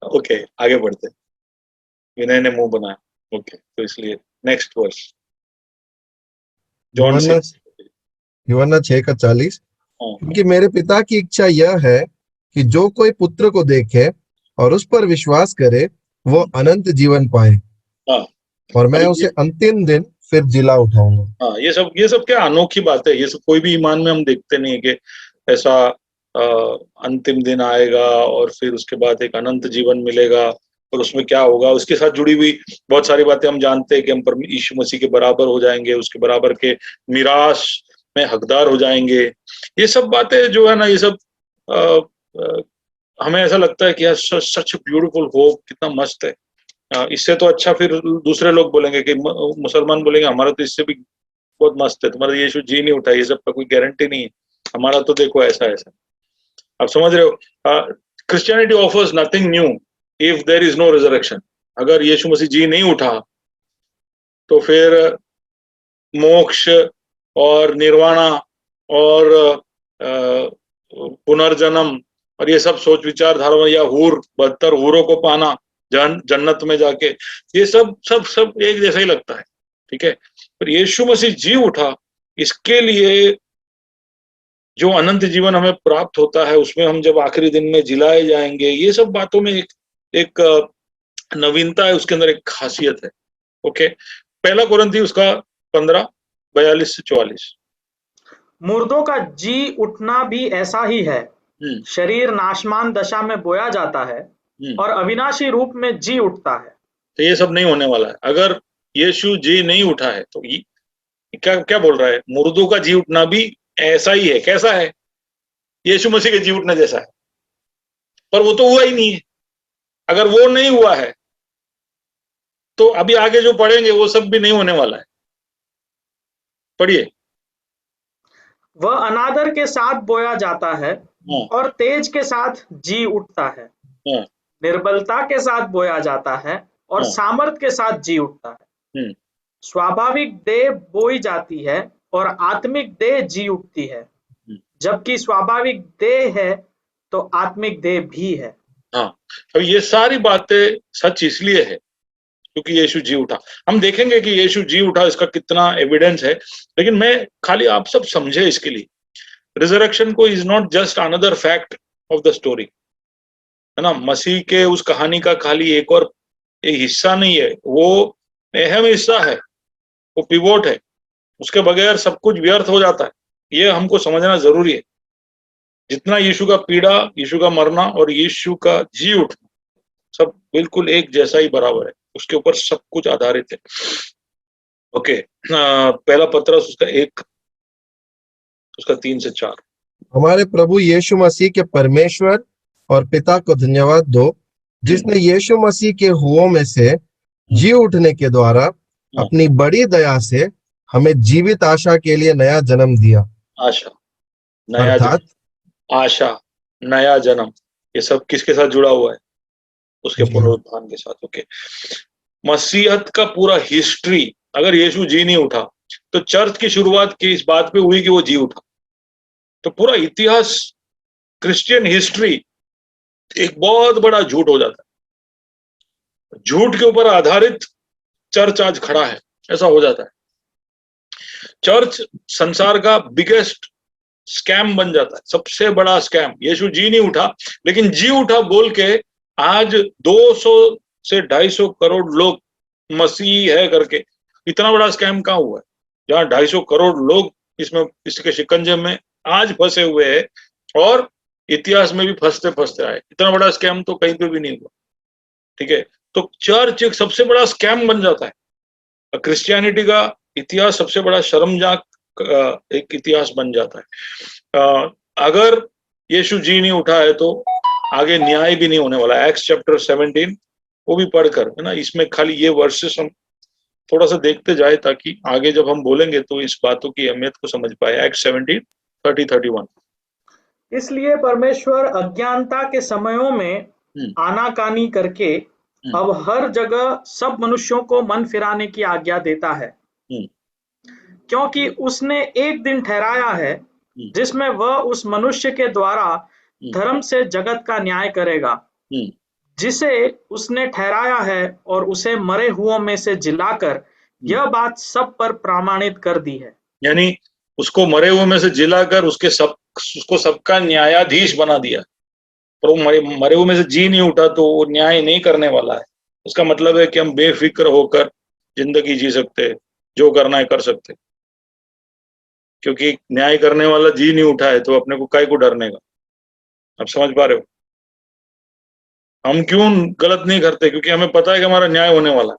ओके आगे बढ़ते। विनय ने मुंह बनाया। ओके, तो इसलिए नेक्स्ट वर्स जॉन से यूहन्ना 6:40। क्योंकि मेरे पिता की इच्छा यह है कि जो कोई पुत्र को देखे और उस पर विश्वास करे वो अनंत जीवन पाए, और मैं उसे अंतिम दिन फिर जिला उठाऊंगा। हाँ, ये सब क्या अनोखी बात है। ये सब कोई भी ईमान में हम देखते नहीं है कि ऐसा अंतिम दिन आएगा और फिर उसके बाद एक अनंत जीवन मिलेगा और उसमें क्या होगा। उसके साथ जुड़ी हुई बहुत सारी बातें हम जानते हैं कि हम यीशु मसीह के बराबर हो जाएंगे, उसके बराबर के मिरास में हकदार हो जाएंगे। ये सब बातें जो है ना, ये सब हमें ऐसा लगता है कि यार सच ब्यूटीफुल होप, कितना मस्त है। इससे तो अच्छा फिर दूसरे लोग बोलेंगे कि मुसलमान बोलेंगे हमारा तो इससे भी बहुत मस्त है, तुम्हारा यीशु जी नहीं उठा, ये सब का कोई गारंटी नहीं है, हमारा तो देखो ऐसा ऐसा। आप समझ रहे हो? Christianity offers nothing new if there is no resurrection. अगर यीशु मसीह जी नहीं उठा तो फिर मोक्ष और निर्वाणा और पुनर्जन्म और ये सब सोच विचारधारा, या हूर 72 हूरों को पाना जन्नत में जाके, ये सब सब सब एक जैसा ही लगता है, ठीक है। पर यीशु मसीह जी उठा, इसके लिए जो अनंत जीवन हमें प्राप्त होता है, उसमें हम जब आखिरी दिन में जिलाए जाएंगे, ये सब बातों में एक नवीनता है, उसके अंदर एक खासियत है। ओके, पहला कुरिन्थी उसका 15:42-44। मुर्दों का जी उठना भी ऐसा ही है। शरीर नाशमान दशा में बोया जाता है और अविनाशी रूप में जी उठता है। तो ये सब नहीं होने वाला है। अगर यीशु जी नहीं उठा है तो क्या क्या बोल रहा है? मुर्दों का जी उठना भी ऐसा ही है। कैसा है? यीशु मसीह के जी उठने जैसा है, पर वो तो हुआ ही नहीं है। अगर वो नहीं हुआ है तो अभी आगे जो पढ़ेंगे वो सब भी नहीं होने वाला है। पढ़िए। वह अनादर के साथ बोया जाता है और तेज के साथ जी उठता है। निर्बलता के साथ बोया जाता है और सामर्थ के साथ जी उठता है। स्वाभाविक देह बोई जाती है और आत्मिक देह जी उठती है। जबकि स्वाभाविक देह है तो आत्मिक देह भी है। हाँ, अब ये सारी बातें सच इसलिए है क्योंकि यीशु जी उठा। हम देखेंगे कि यीशु जी उठा इसका कितना एविडेंस है, लेकिन मैं खाली आप सब समझे इसके लिए, रिजरेक्शन को is not just another fact of the story, है ना। मसीह के उस कहानी का खाली एक और एक हिस्सा नहीं है, वो अहम हिस्सा है, वो पिवोट है। उसके बगैर सब कुछ व्यर्थ हो जाता है। ये हमको समझना जरूरी है। जितना यीशु का पीड़ा, यीशु का मरना और यीशु का जी उठना सब बिल्कुल एक जैसा ही बराबर है। उसके ऊपर सब कुछ आधारित है। ओके, पहला पत्रस उसका 1 उसका 3 से 4। हमारे प्रभु यीशु मसीह के परमेश्वर और पिता को धन्यवाद दो, जिसने यीशु मसीह के हुओं में से जी उठने के द्वारा अपनी बड़ी दया से हमें जीवित आशा के लिए नया जन्म दिया। आशा, नया अर्थात आशा, नया जन्म, ये सब किसके साथ जुड़ा हुआ है? उसके पुनरुत्थान के साथ। ओके, मसीहत का पूरा हिस्ट्री, अगर यीशु जी नहीं उठा तो चर्च की शुरुआत की इस बात पे हुई कि वो जी उठा, तो पूरा इतिहास, क्रिश्चियन हिस्ट्री एक बहुत बड़ा झूठ हो जाता है। झूठ के ऊपर आधारित चर्च आज खड़ा है, ऐसा हो जाता है। चर्च संसार का बिगेस्ट स्कैम बन जाता है, सबसे बड़ा स्कैम। यीशु जी नहीं उठा लेकिन जी उठा बोल के आज 200 से 250 करोड़ लोग मसीही है करके, इतना बड़ा स्कैम कहाँ हुआ है जहां 250 करोड़ लोग इसमें, इसके शिकंजे में आज फंसे हुए हैं, और इतिहास में भी फंसते फंसते आए। इतना बड़ा स्कैम तो कहीं पे भी नहीं हुआ। ठीक है, तो चर्च एक सबसे बड़ा स्कैम बन जाता है। क्रिश्चियनिटी का इतिहास सबसे बड़ा शर्मनाक एक इतिहास बन जाता है। अगर यीशु जी नहीं उठा है तो आगे न्याय भी नहीं होने वाला। एक्ट्स चैप्टर 17 वो भी पढ़कर, है ना, इसमें खाली ये वर्सेस हम थोड़ा सा देखते जाए ताकि आगे जब हम बोलेंगे तो इस बातों की अहमियत को समझ पाए। एक्ट 17 30-31। इसलिए परमेश्वर अज्ञानता के समयों में आनाकानी करके अब हर जगह सब मनुष्यों को मन फिराने की आज्ञा देता है, क्योंकि उसने एक दिन ठहराया है जिसमें वह उस मनुष्य के द्वारा धर्म से जगत का न्याय करेगा, जिसे उसने ठहराया है, और उसे मरे हुओं में से जिलाकर यह बात सब पर प्रमाणित कर दी है। यानी उसको मरे हुए में से जिलाकर उसको सबका न्यायाधीश बना दिया। पर वो मरे हुए में से जी नहीं उठा तो वो न्याय नहीं करने वाला है। उसका मतलब है कि हम बेफिक्र होकर जिंदगी जी सकते, जो करना है कर सकते, क्योंकि न्याय करने वाला जी नहीं उठा है तो अपने को काय को डरने का। आप समझ पा रहे हो? हम क्यों गलत नहीं करते? क्योंकि हमें पता है कि हमारा न्याय होने वाला है।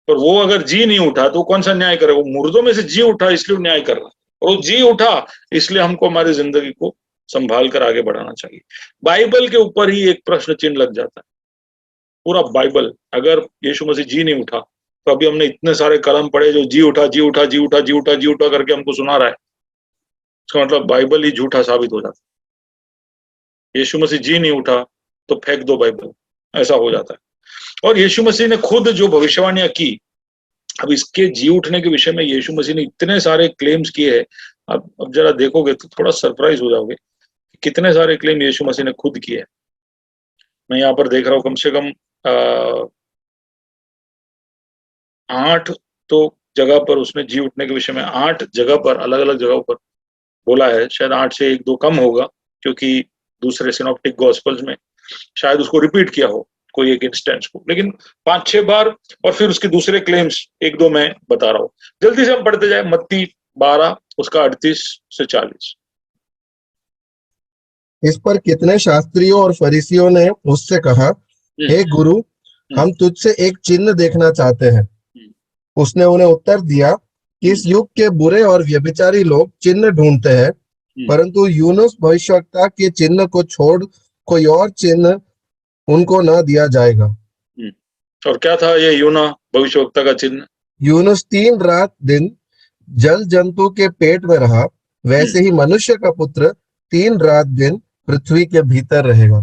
पर वो अगर जी नहीं उठा तो कौन सा न्याय करे? वो मुर्दों में से जी उठा इसलिए न्याय कर रहा है, और वो जी उठा इसलिए हमको हमारी जिंदगी को संभाल कर आगे बढ़ाना चाहिए। बाइबल के ऊपर ही एक प्रश्न चिन्ह लग जाता है। पूरा बाइबल, अगर यीशु मसीह जी नहीं उठा तो अभी हमने इतने सारे कलम पढ़े जो जी उठा जी उठा जी उठा जी उठा जी उठा करके हमको सुना रहा है, इसका मतलब बाइबल ही झूठा साबित हो जाता है। यीशु मसीह जी नहीं उठा तो फेंक दो बाइबल, ऐसा हो जाता है। और यीशु मसीह ने खुद जो भविष्यवाणियां की, अब इसके जी उठने के विषय में यीशु मसीह ने इतने सारे क्लेम्स किए हैं। अब जरा देखोगे तो थोड़ा सरप्राइज हो जाओगे कितने सारे क्लेम यीशु मसीह ने खुद किए। मैं यहाँ पर देख रहा हूँ कम से कम 8 तो जगह पर उसने जी उठने के विषय में 8 जगह पर, अलग अलग जगहों पर बोला है। शायद 8 से 1-2 कम होगा, क्योंकि दूसरे सिनॉप्टिक गॉस्पेल्स में शायद उसको रिपीट किया हो कोई एक इंस्टेंस को, लेकिन 5-6 बार। और फिर उसके दूसरे क्लेम्स 1-2 मैं बता रहा हूँ। जल्दी से हम पढ़ते जाए। मत्ती 12 उसका 38 से 40। इस पर कितने शास्त्रियों और फरीसियों ने उससे कहा, हे गुरु, हम तुझसे एक चिन्ह देखना चाहते हैं। उसने उन्हें उत्तर दिया कि इस युग के बुरे और व्यभिचारी लोग चिन्ह ढूंढते हैं, परंतु यूनुस भविष्यवक्ता के चिन्ह को छोड़ कोई और चिन्ह उनको न दिया जाएगा। और क्या था ये यूना भविष्यवक्ता का चिन्ह? यूनुस 3 रात दिन जल जंतु के पेट में रहा, वैसे ही मनुष्य का पुत्र 3 रात दिन पृथ्वी के भीतर रहेगा।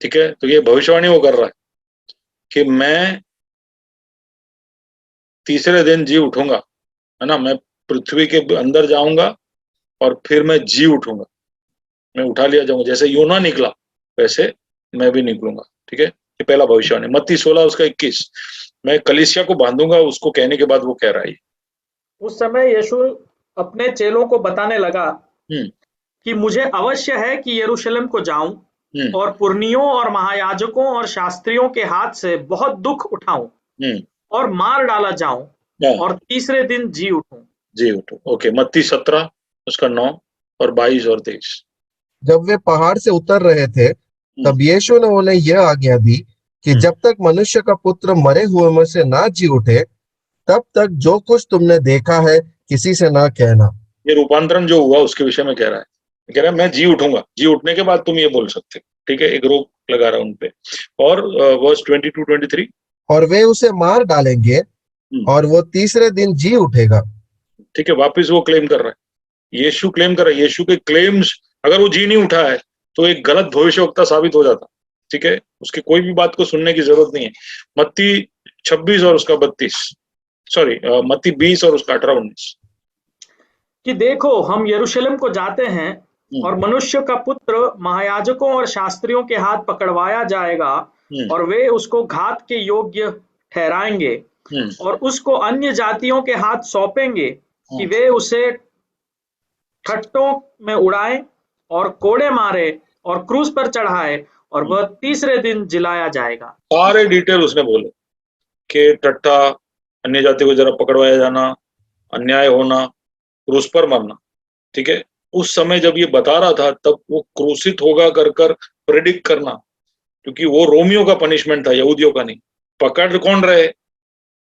ठीक है, तो ये भविष्यवाणी वो कर रहा है कि मैं तीसरे दिन जी उठूंगा, है ना, मैं पृथ्वी के अंदर जाऊंगा और फिर मैं जी उठूंगा, मैं उठा लिया जाऊंगा। जैसे यूना निकला वैसे मैं भी निकलूंगा। ठीक है, ये पहला भविष्यवाणी। मत्ती 16 उसका 21। मैं कलीसिया को बांधूंगा, उसको कहने के बाद वो कह रहा है। उस समय यीशु अपने चेलों को बताने लगा कि मुझे अवश्य है कि यरूशलेम को जाऊं और पुरनियों और महायाजकों और शास्त्रियों के हाथ से बहुत दुख उठाऊं और मार डाला जाऊं और तीसरे दिन जी उठूं। ओके, मत्ती 17 उसका 9 और 22 और 23। जब वे पहाड़ से उतर रहे थे तब यीशु ने उन्हें यह आज्ञा दी कि जब तक मनुष्य का पुत्र मरे हुए में से ना जी उठे, तब तक जो कुछ तुमने देखा है किसी से ना कहना। ये रूपांतरण जो हुआ उसके विषय में कह रहा है, कह रहा है मैं जी उठूंगा, जी उठने के बाद तुम ये बोल सकते हो। ठीक है, एक रोक लगा रहा है उनपे। और वर्स 22-23, और वे उसे मार डालेंगे और वो तीसरे दिन जी उठेगा। ठीक है, वापस वो क्लेम कर रहा है, यीशु क्लेम कर रहा है। यीशु के क्लेम्स, अगर वो जी नहीं उठा है तो एक गलत भविष्यवक्ता साबित हो जाता। ठीक है, उसकी कोई भी बात को सुनने की जरूरत नहीं है। मत्ती 26 और उसका 32, सॉरी मत्ती 20 और उसका 18-19, कि देखो हम यरूशलेम को जाते हैं और मनुष्य का पुत्र महायाजकों और शास्त्रियों के हाथ पकड़वाया जाएगा और वे उसको घात के योग्य ठहराएंगे और उसको अन्य जातियों के हाथ सौंपेंगे कि वे उसे ठट्टों में उड़ाएं और कोड़े मारे और क्रूस पर चढ़ाए और वह तीसरे दिन जिलाया जाएगा। सारे डिटेल उसने बोले कि ठट्ठा, अन्य जाति को जरा पकड़वाया जाना, अन्याय होना, क्रूस पर मरना। ठीक है, उस समय जब ये बता रहा था तब वो क्रूसित होगा कर कर प्रेडिक्ट करना, क्योंकि वो रोमियो का पनिशमेंट था, यहूदियों का नहीं। पकड़ कौन रहे?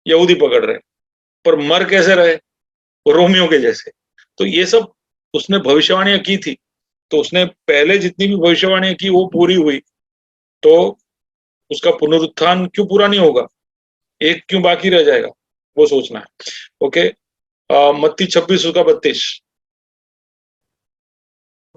यहूदी पकड़ रहे, पर मर कैसे रहे? वो रोमियो के जैसे। तो ये सब उसने भविष्यवाणियां की थी, तो उसने पहले जितनी भी भविष्यवाणियां की वो पूरी हुई, तो उसका पुनरुत्थान क्यों पूरा नहीं होगा, एक क्यों बाकी रह जाएगा, वो सोचना है। ओके, मत्ती 26 उसका 32,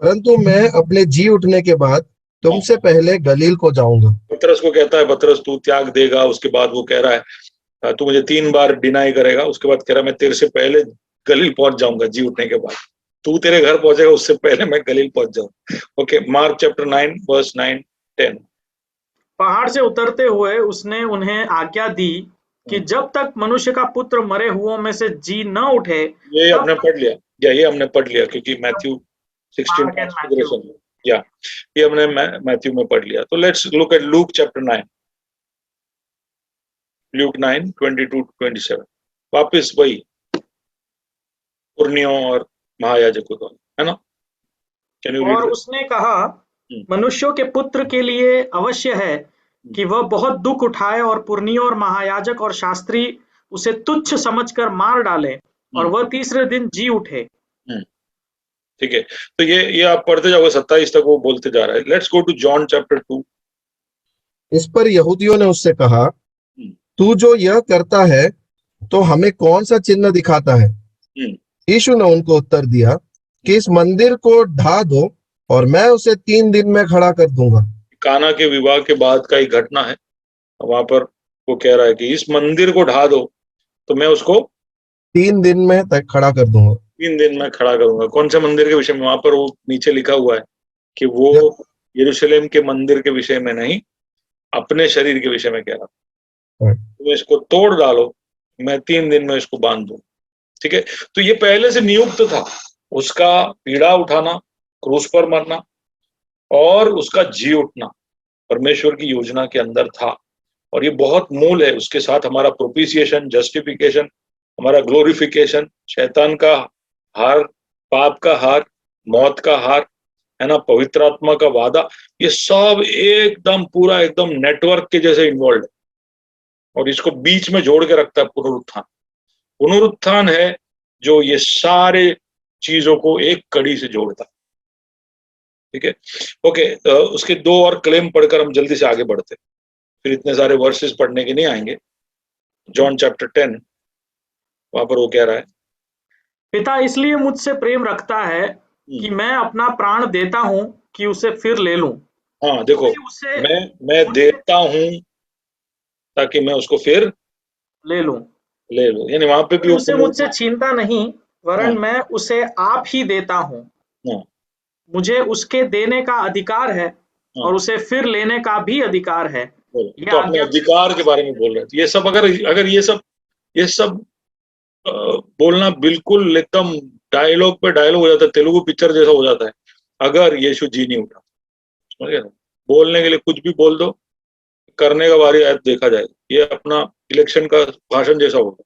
परंतु मैं अपने जी उठने के बाद तुमसे पहले गलील को जाऊंगा। पतरस को कहता है, पतरस तू त्याग देगा। उसके बाद वो कह रहा है तू मुझे 3 बार डिनाई करेगा। उसके बाद कह रहा है मैं तेरे से पहले गलील पहुंच जाऊंगा जी उठने के बाद। तू तेरे घर पहुंचेगा उससे पहले मैं गलील पहुंच जाऊं। Okay, Mark chapter 9 verse 9-10। पहाड़ से उतरते हुए उसने उन्हें आज्ञा दी कि जब तक मनुष्य का पुत्र मरे हुओं में से जी न उठे, ये तब हमने तक पढ़ लिया, या ये हमने पढ़ लिया क्योंकि Matthew 16 mark and Matthew. Transfiguration में, या ये हमने मैथ्यू में पढ़ लिया। तो let's look at Luke chapter 9, Luke 9:22-27। वापस वही पुर्नियों और महायाजकों का, है ना? कैन यू रीड और दैट? उसने कहा, मनुष्यों के पुत्र के लिए अवश्य है कि वह बहुत दुख उठाए और पुरनियों और महायाजक और शास्त्री उसे तुच्छ समझकर मार डाले और वह तीसरे दिन जी उठे। ठीक है, तो ये आप पढ़ते जाओगे 27 तक वो बोलते जा रहा है। Let's go to John chapter 2। इस पर यहूदियों ने उससे कहा, तू जो यह करता है तो हमें कौन सा चिन्ह दिखाता है? यीशु ने उनको उत्तर दिया कि इस मंदिर को ढा दो और मैं उसे 3 दिन में खड़ा कर दूंगा। काना के विवाह के बाद का एक घटना है, वहां पर वो कह रहा है कि इस मंदिर को ढा दो तो मैं उसको 3 दिन में तक खड़ा कर दूंगा। 3 दिन में खड़ा करूंगा। कौन से मंदिर के विषय में? वहां पर वो नीचे लिखा हुआ है कि वो यरूशलेम के मंदिर के विषय में नहीं, अपने शरीर के विषय में कह रहा था। तुम इसको तोड़ डालो, मैं 3 दिन में इसको बांध दूं। ठीक है, तो ये पहले से नियुक्त था, उसका पीड़ा उठाना, क्रूस पर मरना और उसका जी उठना परमेश्वर की योजना के अंदर था। और ये बहुत मूल है, उसके साथ हमारा प्रोपिसिएशन, जस्टिफिकेशन, हमारा ग्लोरिफिकेशन, शैतान का हार, पाप का हार, मौत का हार, है ना, पवित्र आत्मा का वादा, ये सब एकदम पूरा एकदम नेटवर्क के जैसे इन्वॉल्व है। और इसको बीच में जोड़ के रखता है पुनरुत्थान। पुनरुत्थान है जो ये सारे चीजों को एक कड़ी से जोड़ता है। ठीक है, ओके, उसके 2 और क्लेम पढ़कर हम जल्दी से आगे बढ़ते, फिर इतने सारे वर्सेस पढ़ने के नहीं आएंगे। जॉन चैप्टर 10, वहां पर वो कह रहा है, पिता इसलिए मुझसे प्रेम रखता है कि मैं अपना प्राण देता हूं कि उसे फिर ले लूं। हाँ देखो, उसे मैं देता हूं ताकि मैं उसको फिर ले लूं, यानी वहां पे भी वो उसे मुझसे छीनता नहीं, वरन मैं उसे आप ही देता हूं। मुझे उसके देने का अधिकार है और उसे फिर लेने का भी अधिकार है। तो अपने अधिकार के बारे में बोल रहे थे। ये सब अगर ये सब बोलना बिल्कुल एकदम डायलॉग पे डायलॉग हो जाता है, तेलुगु पिक्चर जैसा हो जाता है अगर यीशु जी नहीं उठा। समझ गए? बोलने के लिए कुछ भी बोल दो, करने का बारी आए देखा जाएगा। ये अपना इलेक्शन का भाषण जैसा होगा,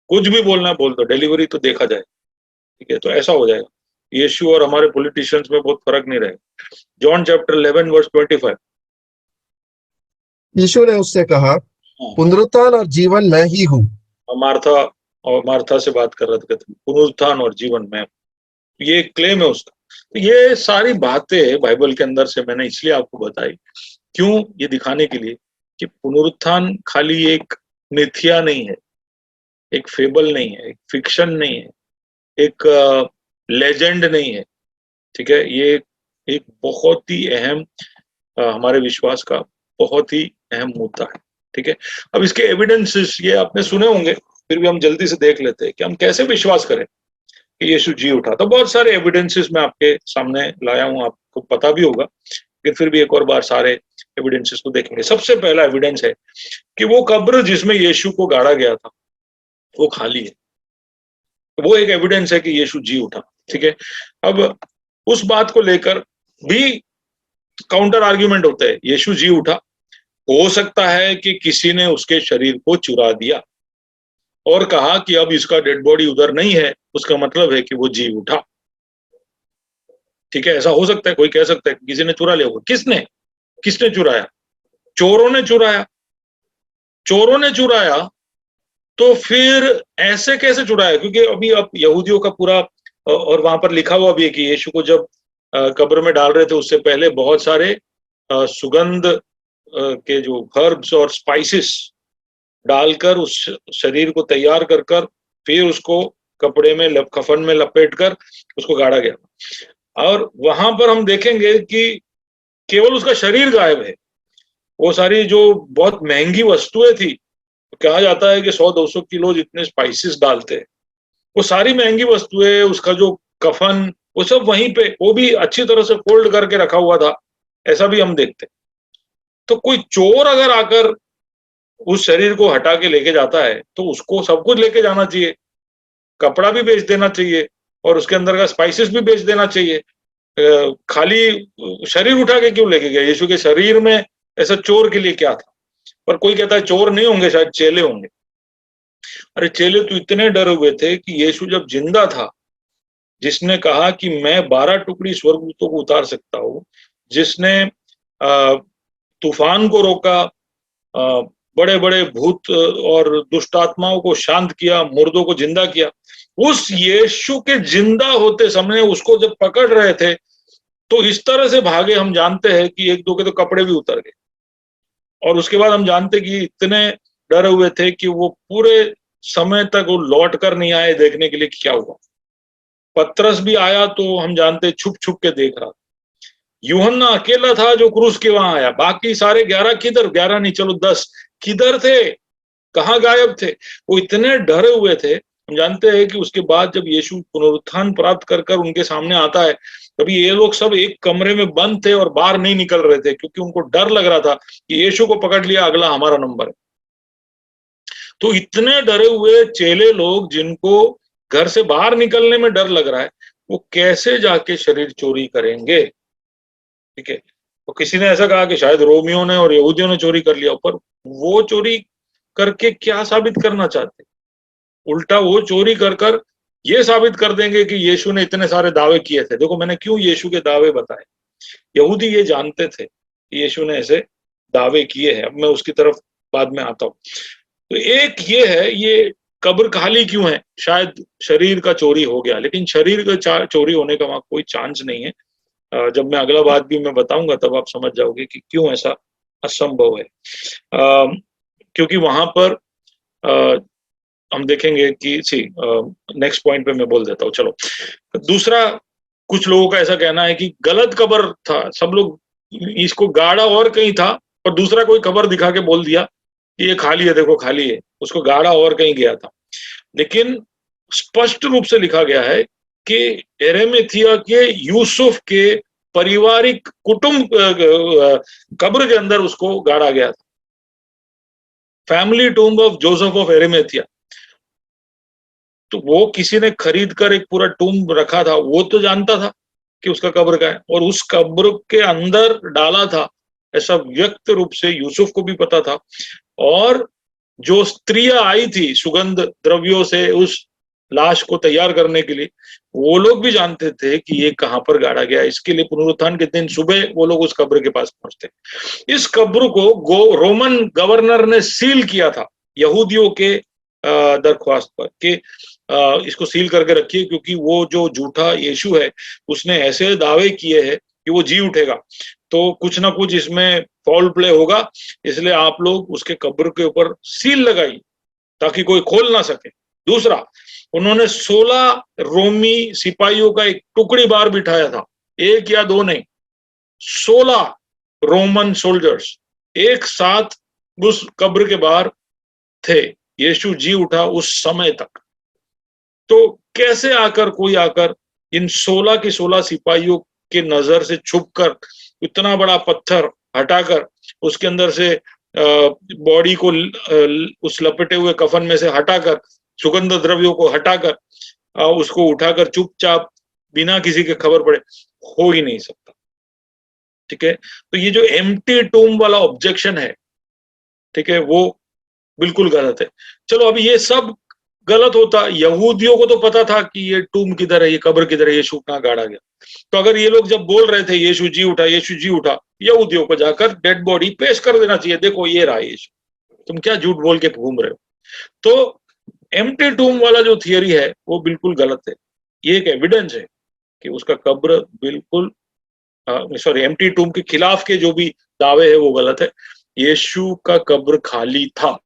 कुछ भी बोलना है बोल दो, डिलीवरी तो देखा जाए। ठीक है, तो ऐसा हो जाएगा। यीशु और हमारे पॉलिटिशियंस में बहुत फर्क नहीं रहेगा। John chapter 11 verse 25। यीशु ने उससे कहा, पुनरुत्थान और जीवन मैं ही हूँ। मार्था से बात कर रहे थे, पुनरुत्थान और जीवन मैं, ये क्लेम है उसका। तो ये सारी बातें बाइबल के अंदर से मैंने इसलिए आपको बताई, क्यों? ये दिखाने के लिए कि पुनरुत्थान खाली एक मिथ्या नहीं है, एक फेबल नहीं है, एक फिक्शन नहीं है, एक लेजेंड नहीं है, ठीक है? ये एक बहुत ही अहम हमारे विश्वास का बहुत ही अहम मुद्दा है, ठीक है? अब इसके एविडेंसेस ये आपने सुने होंगे, फिर भी हम जल्दी से देख लेते हैं कि हम कैसे विश्वास करें कि यीशु जी उठा। तो बहुत सारे एविडेंसेस मैं आपके सामने लाया हूं, आपको पता भी होगा, लेकिन फिर भी एक और बार सारे एविडेंसेस को देखेंगे। सबसे पहला एविडेंस है कि वो कब्र जिसमें यीशु को गाड़ा गया था वो खाली है। वो एक एविडेंस है कि यीशु जी उठा, ठीक है? अब उस बात को लेकर भी काउंटर आर्ग्यूमेंट होता है, यीशु जी उठा, हो सकता है कि किसी ने उसके शरीर को चुरा दिया और कहा कि अब इसका डेड बॉडी उधर नहीं है, उसका मतलब है कि वो जी उठा, ठीक है? ऐसा हो सकता है, कोई कह सकता है किसी ने चुरा लिया होगा। किसने चुराया? चोरों ने चुराया। चोरों ने चुराया तो फिर ऐसे कैसे चुराया? क्योंकि अभी अब यहूदियों का पूरा, और वहां पर लिखा हुआ भी है कि यीशु को जब कब्र में डाल रहे थे उससे पहले बहुत सारे सुगंध के जो हर्ब्स और स्पाइसेस डालकर उस शरीर को तैयार कर फिर उसको कपड़े में कफन में लपेट कर उसको गाड़ा गया। और वहां पर हम देखेंगे कि केवल उसका शरीर गायब है, वो सारी जो बहुत महंगी वस्तुएं थी, कहा जाता है कि 100-200 किलो जितने स्पाइसेस डालते हैं, वो सारी महंगी वस्तुएं, उसका जो कफन, वो सब वहीं पे, वो भी अच्छी तरह से फोल्ड करके रखा हुआ था, ऐसा भी हम देखते हैं। तो कोई चोर अगर आकर उस शरीर को हटा के लेके जाता है तो उसको सब कुछ लेके जाना चाहिए, कपड़ा भी बेच देना चाहिए और उसके अंदर का स्पाइसेस भी बेच देना चाहिए। खाली शरीर उठा के क्यों लेके गया? यीशु के शरीर में ऐसा चोर के लिए क्या था? पर कोई कहता है चोर नहीं होंगे, शायद चेले होंगे। अरे चेले तो इतने डरे हुए थे कि यीशु जब जिंदा था, जिसने कहा कि मैं 12 टुकड़ी स्वर्गदूतों को उतार सकता हूँ, जिसने तूफान को रोका, बड़े बड़े भूत और दुष्ट आत्माओं को शांत किया, मुर्दों को जिंदा किया, उस यीशु के जिंदा होते समय उसको जब पकड़ रहे थे तो इस तरह से भागे। हम जानते हैं कि एक दो के तो कपड़े भी उतर गए, और उसके बाद हम जानते कि इतने डरे हुए थे कि वो पूरे समय तक वो लौट कर नहीं आए देखने के लिए क्या हुआ। पतरस भी आया तो हम जानते छुप छुप के देख रहा था। यूहन्ना अकेला था जो क्रूस के वहां आया, बाकी सारे 11 किधर, 11 नहीं चलो 10 किधर थे, कहाँ गायब थे? वो इतने डरे हुए थे। हम जानते हैं कि उसके बाद जब यीशु पुनरुत्थान प्राप्त कर उनके सामने आता है, तभी ये लोग सब एक कमरे में बंद थे और बाहर नहीं निकल रहे थे, क्योंकि उनको डर लग रहा था कि यीशु को पकड़ लिया, अगला हमारा नंबर है। तो इतने डरे हुए चेले लोग, जिनको घर से बाहर निकलने में डर लग रहा है, वो कैसे जाके शरीर चोरी करेंगे? ठीक है, तो किसी ने ऐसा कहा कि शायद रोमियो ने और यहूदियों ने चोरी कर लिया, पर वो चोरी करके क्या साबित करना चाहते? उल्टा वो चोरी कर ये साबित कर देंगे कि यीशु ने इतने सारे दावे किए थे। देखो मैंने क्यों यीशु के दावे बताए, यहूदी ये जानते थे कि यीशु ने ऐसे दावे किए हैं। अब मैं उसकी तरफ बाद में आता हूँ। तो एक ये है, ये कब्र खाली क्यों है? शायद शरीर का चोरी हो गया, लेकिन शरीर का चोरी होने का वहां कोई चांस नहीं है। जब मैं अगला बात भी मैं बताऊंगा तब आप समझ जाओगे कि क्यों ऐसा असंभव है। क्योंकि वहां पर हम देखेंगे कि नेक्स्ट पॉइंट पे मैं बोल देता हूँ। चलो दूसरा, कुछ लोगों का ऐसा कहना है कि गलत कब्र था, सब लोग इसको गाड़ा और कहीं था और दूसरा कोई कब्र दिखा के बोल दिया कि ये खाली है, देखो खाली है, उसको गाड़ा और कहीं गया था। लेकिन स्पष्ट रूप से लिखा गया है कि एरेमेथिया के यूसुफ के पारिवारिक कुटुंब कब्र के अंदर उसको गाड़ा गया था। Family tomb of Joseph of Arimathea. तो वो किसी ने खरीद कर एक पूरा टूम्ब रखा था, वो तो जानता था कि उसका कब्र का है, और उस कब्र के अंदर डाला था, ऐसा व्यक्त रूप से यूसुफ को भी पता था। और जो स्त्रियां आई थी सुगंध द्रव्यों से उस लाश को तैयार करने के लिए, वो लोग भी जानते थे कि ये कहां पर गाड़ा गया। इसके लिए पुनरुत्थान के दिन सुबह वो लोग उस कब्र के पास पहुंचते। इस कब्र को रोमन गवर्नर ने सील किया था यहूदियों के दरख्वास्त पर कि इसको सील करके रखिए, क्योंकि वो जो झूठा यीशु है उसने ऐसे दावे किए हैं कि वो जी उठेगा, तो कुछ ना कुछ इसमें फॉल प्ले होगा, इसलिए आप लोग उसके कब्र के ऊपर सील लगाई ताकि कोई खोल ना सके। दूसरा, उन्होंने 16 रोमी सिपाहियों का एक टुकड़ी बार बिठाया था, एक या दो नहीं, 16 रोमन सोल्जर्स एक साथ उस कब्र के बाहर थे। यीशु जी उठा उस समय तक। तो कैसे आकर कोई आकर इन 16 के 16 सिपाहियों के नजर से छुपकर इतना बड़ा पत्थर हटाकर उसके अंदर से बॉडी को उस लपेटे हुए कफन में से हटाकर, सुगंध द्रव्यों को हटाकर उसको उठाकर चुपचाप बिना किसी के खबर पड़े, हो ही नहीं सकता। ठीक है, तो ये जो एम्प्टी टूम वाला ऑब्जेक्शन है, ठीक है, वो बिल्कुल गलत है। चलो, अभी ये सब गलत होता, यहूदियों को तो पता था कि ये टूम किधर है, ये कब्र किधर है, यीशु कहां गाड़ा गया। तो अगर ये लोग जब बोल रहे थे यीशु जी उठा, यीशु जी उठा, यहूदियों को जाकर डेड बॉडी पेश कर देना चाहिए, देखो ये रहा यीशु, तुम क्या झूठ बोल के घूम रहे हो। तो एम्प्टी टूम वाला जो थियरी है वो बिल्कुल गलत है। ये एक एविडेंस है कि उसका कब्र बिल्कुल एम्प्टी टूम के खिलाफ के जो भी दावे है वो गलत है। यीशु का कब्र खाली था,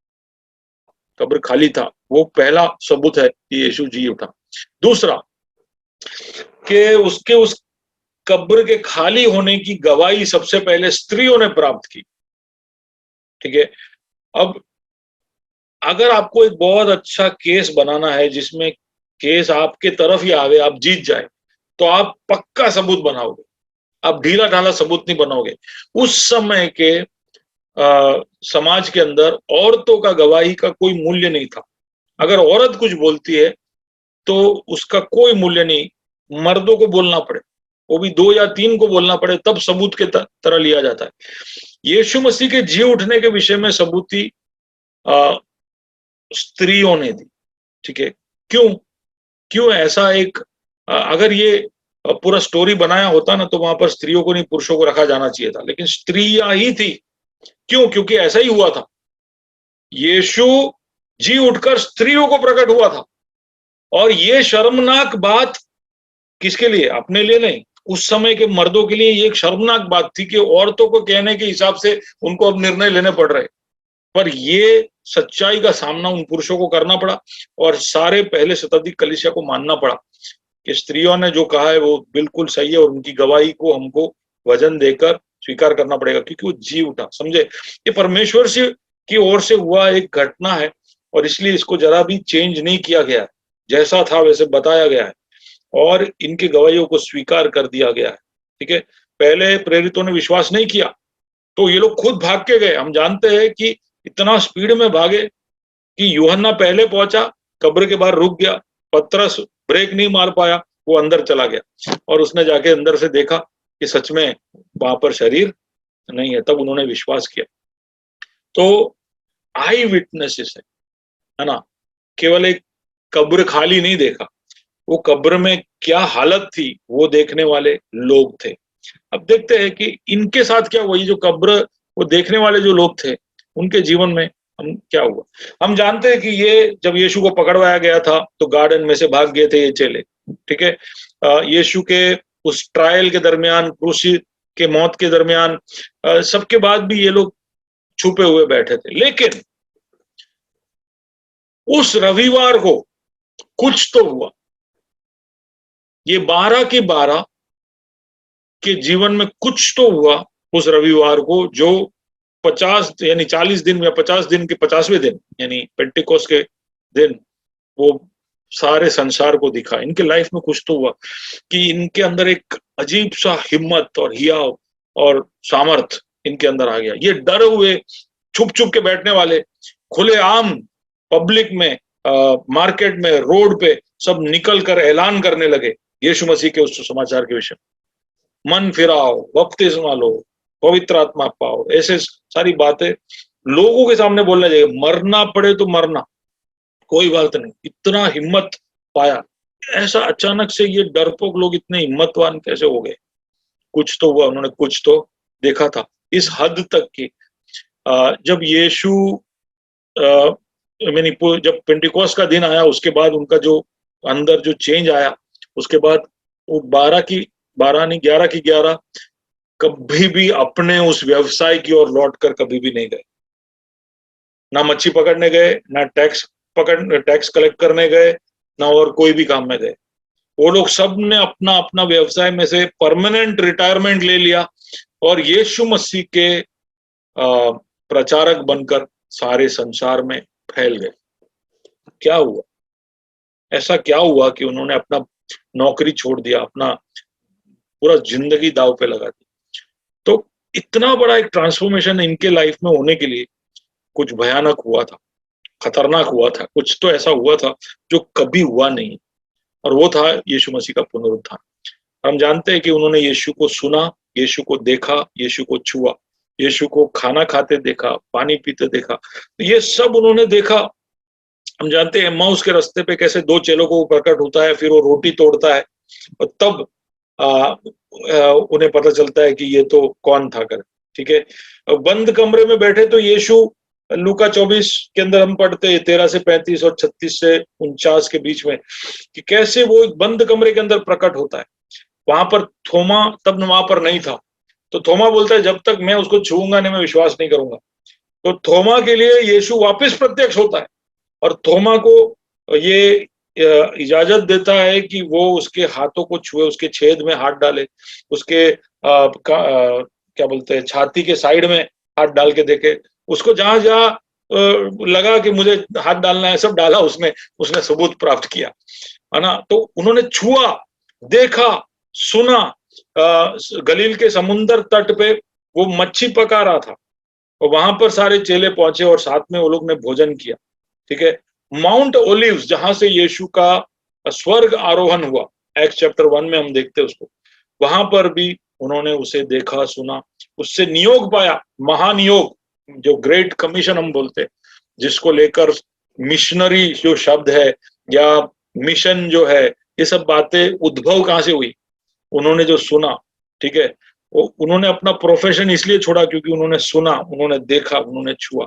कब्र खाली था, वो पहला सबूत है कि यीशु जी उठा। दूसरा, कि उसके उस कब्र के खाली होने की गवाही सबसे पहले स्त्रियों ने प्राप्त की। ठीक है, अब अगर आपको एक बहुत अच्छा केस बनाना है जिसमें केस आपके तरफ ही आवे, आप जीत जाए, तो आप पक्का सबूत बनाओगे, आप ढीला ढाला सबूत नहीं बनाओगे। उस समय के समाज के अंदर औरतों का गवाही का कोई मूल्य नहीं था। अगर औरत कुछ बोलती है तो उसका कोई मूल्य नहीं, मर्दों को बोलना पड़े, वो भी 2 या 3 को बोलना पड़े, तब सबूत के तरह लिया जाता है। यीशु मसीह के जी उठने के विषय में सबूती स्त्रियों ने दी। ठीक है, क्यों ऐसा एक अगर ये पूरा स्टोरी बनाया होता ना तो वहां पर स्त्रियों को नहीं पुरुषों को रखा जाना चाहिए था, लेकिन स्त्रियां ही थी। क्योंकि ऐसा ही हुआ था, यीशु जी उठकर स्त्रियों को प्रकट हुआ था। और ये शर्मनाक बात किसके लिए? अपने लिए नहीं, उस समय के मर्दों के लिए ये एक शर्मनाक बात थी कि औरतों को कहने के हिसाब से उनको अब निर्णय लेने पड़ रहे। पर ये सच्चाई का सामना उन पुरुषों को करना पड़ा और सारे पहले शताब्दी कलीसिया को मानना पड़ा कि स्त्रियों ने जो कहा है वो बिल्कुल सही है और उनकी गवाही को हमको वजन देकर स्वीकार करना पड़ेगा, क्योंकि वो जी उठा। समझे, ये परमेश्वर से की ओर से हुआ एक घटना है और इसलिए इसको जरा भी चेंज नहीं किया गया है, जैसा था वैसे बताया गया है और इनकी गवाहियों को स्वीकार कर दिया गया है। ठीक है, पहले प्रेरितों ने विश्वास नहीं किया तो ये लोग खुद भाग के गए। हम जानते हैं कि इतना स्पीड में भागे कि यूहन्ना पहले पहुंचा, कब्र के बाहर रुक गया, पतरस ब्रेक नहीं मार पाया, वो अंदर चला गया और उसने जाके अंदर से देखा कि सच में वहां पर शरीर नहीं है, तब उन्होंने विश्वास किया। तो आई विटनेसेस है ना, केवल एक कब्र खाली नहीं देखा, वो कब्र में क्या हालत थी वो देखने वाले लोग थे। अब देखते हैं कि इनके साथ क्या हुआ, ये जो कब्र वो देखने वाले जो लोग थे उनके जीवन में हम क्या हुआ। हम जानते हैं कि ये जब यीशु को पकड़वाया गया था तो गार्डन में से भाग गए थे ये चेले। ठीक है, यीशु के उस ट्रायल के दरमियान, क्रूसी के मौत के दरमियान, सबके बाद भी ये लोग छुपे हुए बैठे थे। लेकिन उस रविवार को कुछ तो हुआ। ये 12 के 12 के जीवन में कुछ तो हुआ उस रविवार को, जो 50 यानी 40 दिन या 50 दिन के 50वें दिन यानी पेंटिकोस्ट के दिन वो सारे संसार को दिखा। इनके लाइफ में कुछ तो हुआ कि इनके अंदर एक अजीब सा हिम्मत और हियाव और सामर्थ इनके अंदर आ गया। ये डरे हुए छुप छुप के बैठने वाले खुले आम पब्लिक में, मार्केट में, रोड पे सब निकल कर ऐलान करने लगे यीशु मसीह के उस समाचार के विषय। मन फिराओ, बपतिस्मा लो, पवित्र आत्मा पाओ, ऐसे सारी बातें लोगों के सामने बोलने चाहिए। मरना पड़े तो मरना, कोई बात नहीं। इतना हिम्मत पाया। ऐसा अचानक से ये डरपोक लोग इतने हिम्मतवान कैसे हो गए? कुछ तो हुआ, उन्होंने कुछ तो देखा था। इस हद तक कि जब यीशु जब पेंटिकोस्ट का दिन आया, उसके बाद उनका जो अंदर जो चेंज आया, उसके बाद वो 11 की 11 कभी भी अपने उस व्यवसाय की ओर लौट कर कभी भी नहीं गए। ना मच्छी पकड़ने गए, ना टैक्स कलेक्ट करने गए, ना और कोई भी काम में गए। वो लोग सब ने अपना अपना व्यवसाय में से परमानेंट रिटायरमेंट ले लिया और यीशु मसीह के प्रचारक बनकर सारे संसार में फैल गए। क्या हुआ? ऐसा क्या हुआ कि उन्होंने अपना नौकरी छोड़ दिया, अपना पूरा जिंदगी दांव पे लगा दी? तो इतना बड़ा एक ट्रांसफॉर्मेशन इनके लाइफ में होने के लिए कुछ भयानक हुआ था, खतरनाक हुआ था, कुछ तो ऐसा हुआ था जो कभी हुआ नहीं, और वो था यीशु मसीह का पुनरुत्थान। हम जानते हैं कि उन्होंने यीशु को सुना, यीशु को देखा, यीशु को छुआ, यीशु को खाना खाते देखा, पानी पीते देखा, तो ये सब उन्होंने देखा। हम जानते हैं एम्माउस के रास्ते पे कैसे दो चेलों को प्रकट होता है, फिर वो रोटी तोड़ता है और तब उन्हें पता चलता है कि ये तो कौन था कर। ठीक है, बंद कमरे में बैठे तो यीशु, लूका 24 के अंदर हम पढ़ते हैं 13 से 35 और 36 से 49 के बीच में कि कैसे वो एक बंद कमरे के अंदर प्रकट होता है। वहां पर थोमा तब वहां पर नहीं था, तो थोमा बोलता है जब तक मैं उसको छूऊंगा नहीं मैं विश्वास नहीं करूंगा। तो थोमा के लिए यीशु वापस प्रत्यक्ष होता है और थोमा को ये इजाजत देता है कि वो उसके हाथों को छुए, उसके छेद में हाथ डाले, उसके क्या बोलते हैं छाती के साइड में हाथ डाल के देखे, उसको जहां जहां लगा कि मुझे हाथ डालना है सब डाला उसने सबूत प्राप्त किया, है ना। तो उन्होंने छुआ, देखा, सुना। गलील के समुंदर तट पे वो मच्छी पका रहा था और वहां पर सारे चेले पहुंचे और साथ में वो लोग ने भोजन किया। ठीक है, माउंट ओलिव्स जहां से यीशु का स्वर्ग आरोहण हुआ, एक्स चैप्टर 1 में हम देखते हैं उसको, वहां पर भी उन्होंने उसे देखा, सुना, उससे नियोग पाया, महानियोग, जो ग्रेट कमीशन हम बोलते हैं, जिसको लेकर मिशनरी जो शब्द है या मिशन जो है, ये सब बातें उद्भव कहां से हुई? उन्होंने जो सुना। ठीक है, उन्होंने अपना प्रोफेशन इसलिए छोड़ा क्योंकि उन्होंने सुना, उन्होंने देखा, उन्होंने छुआ।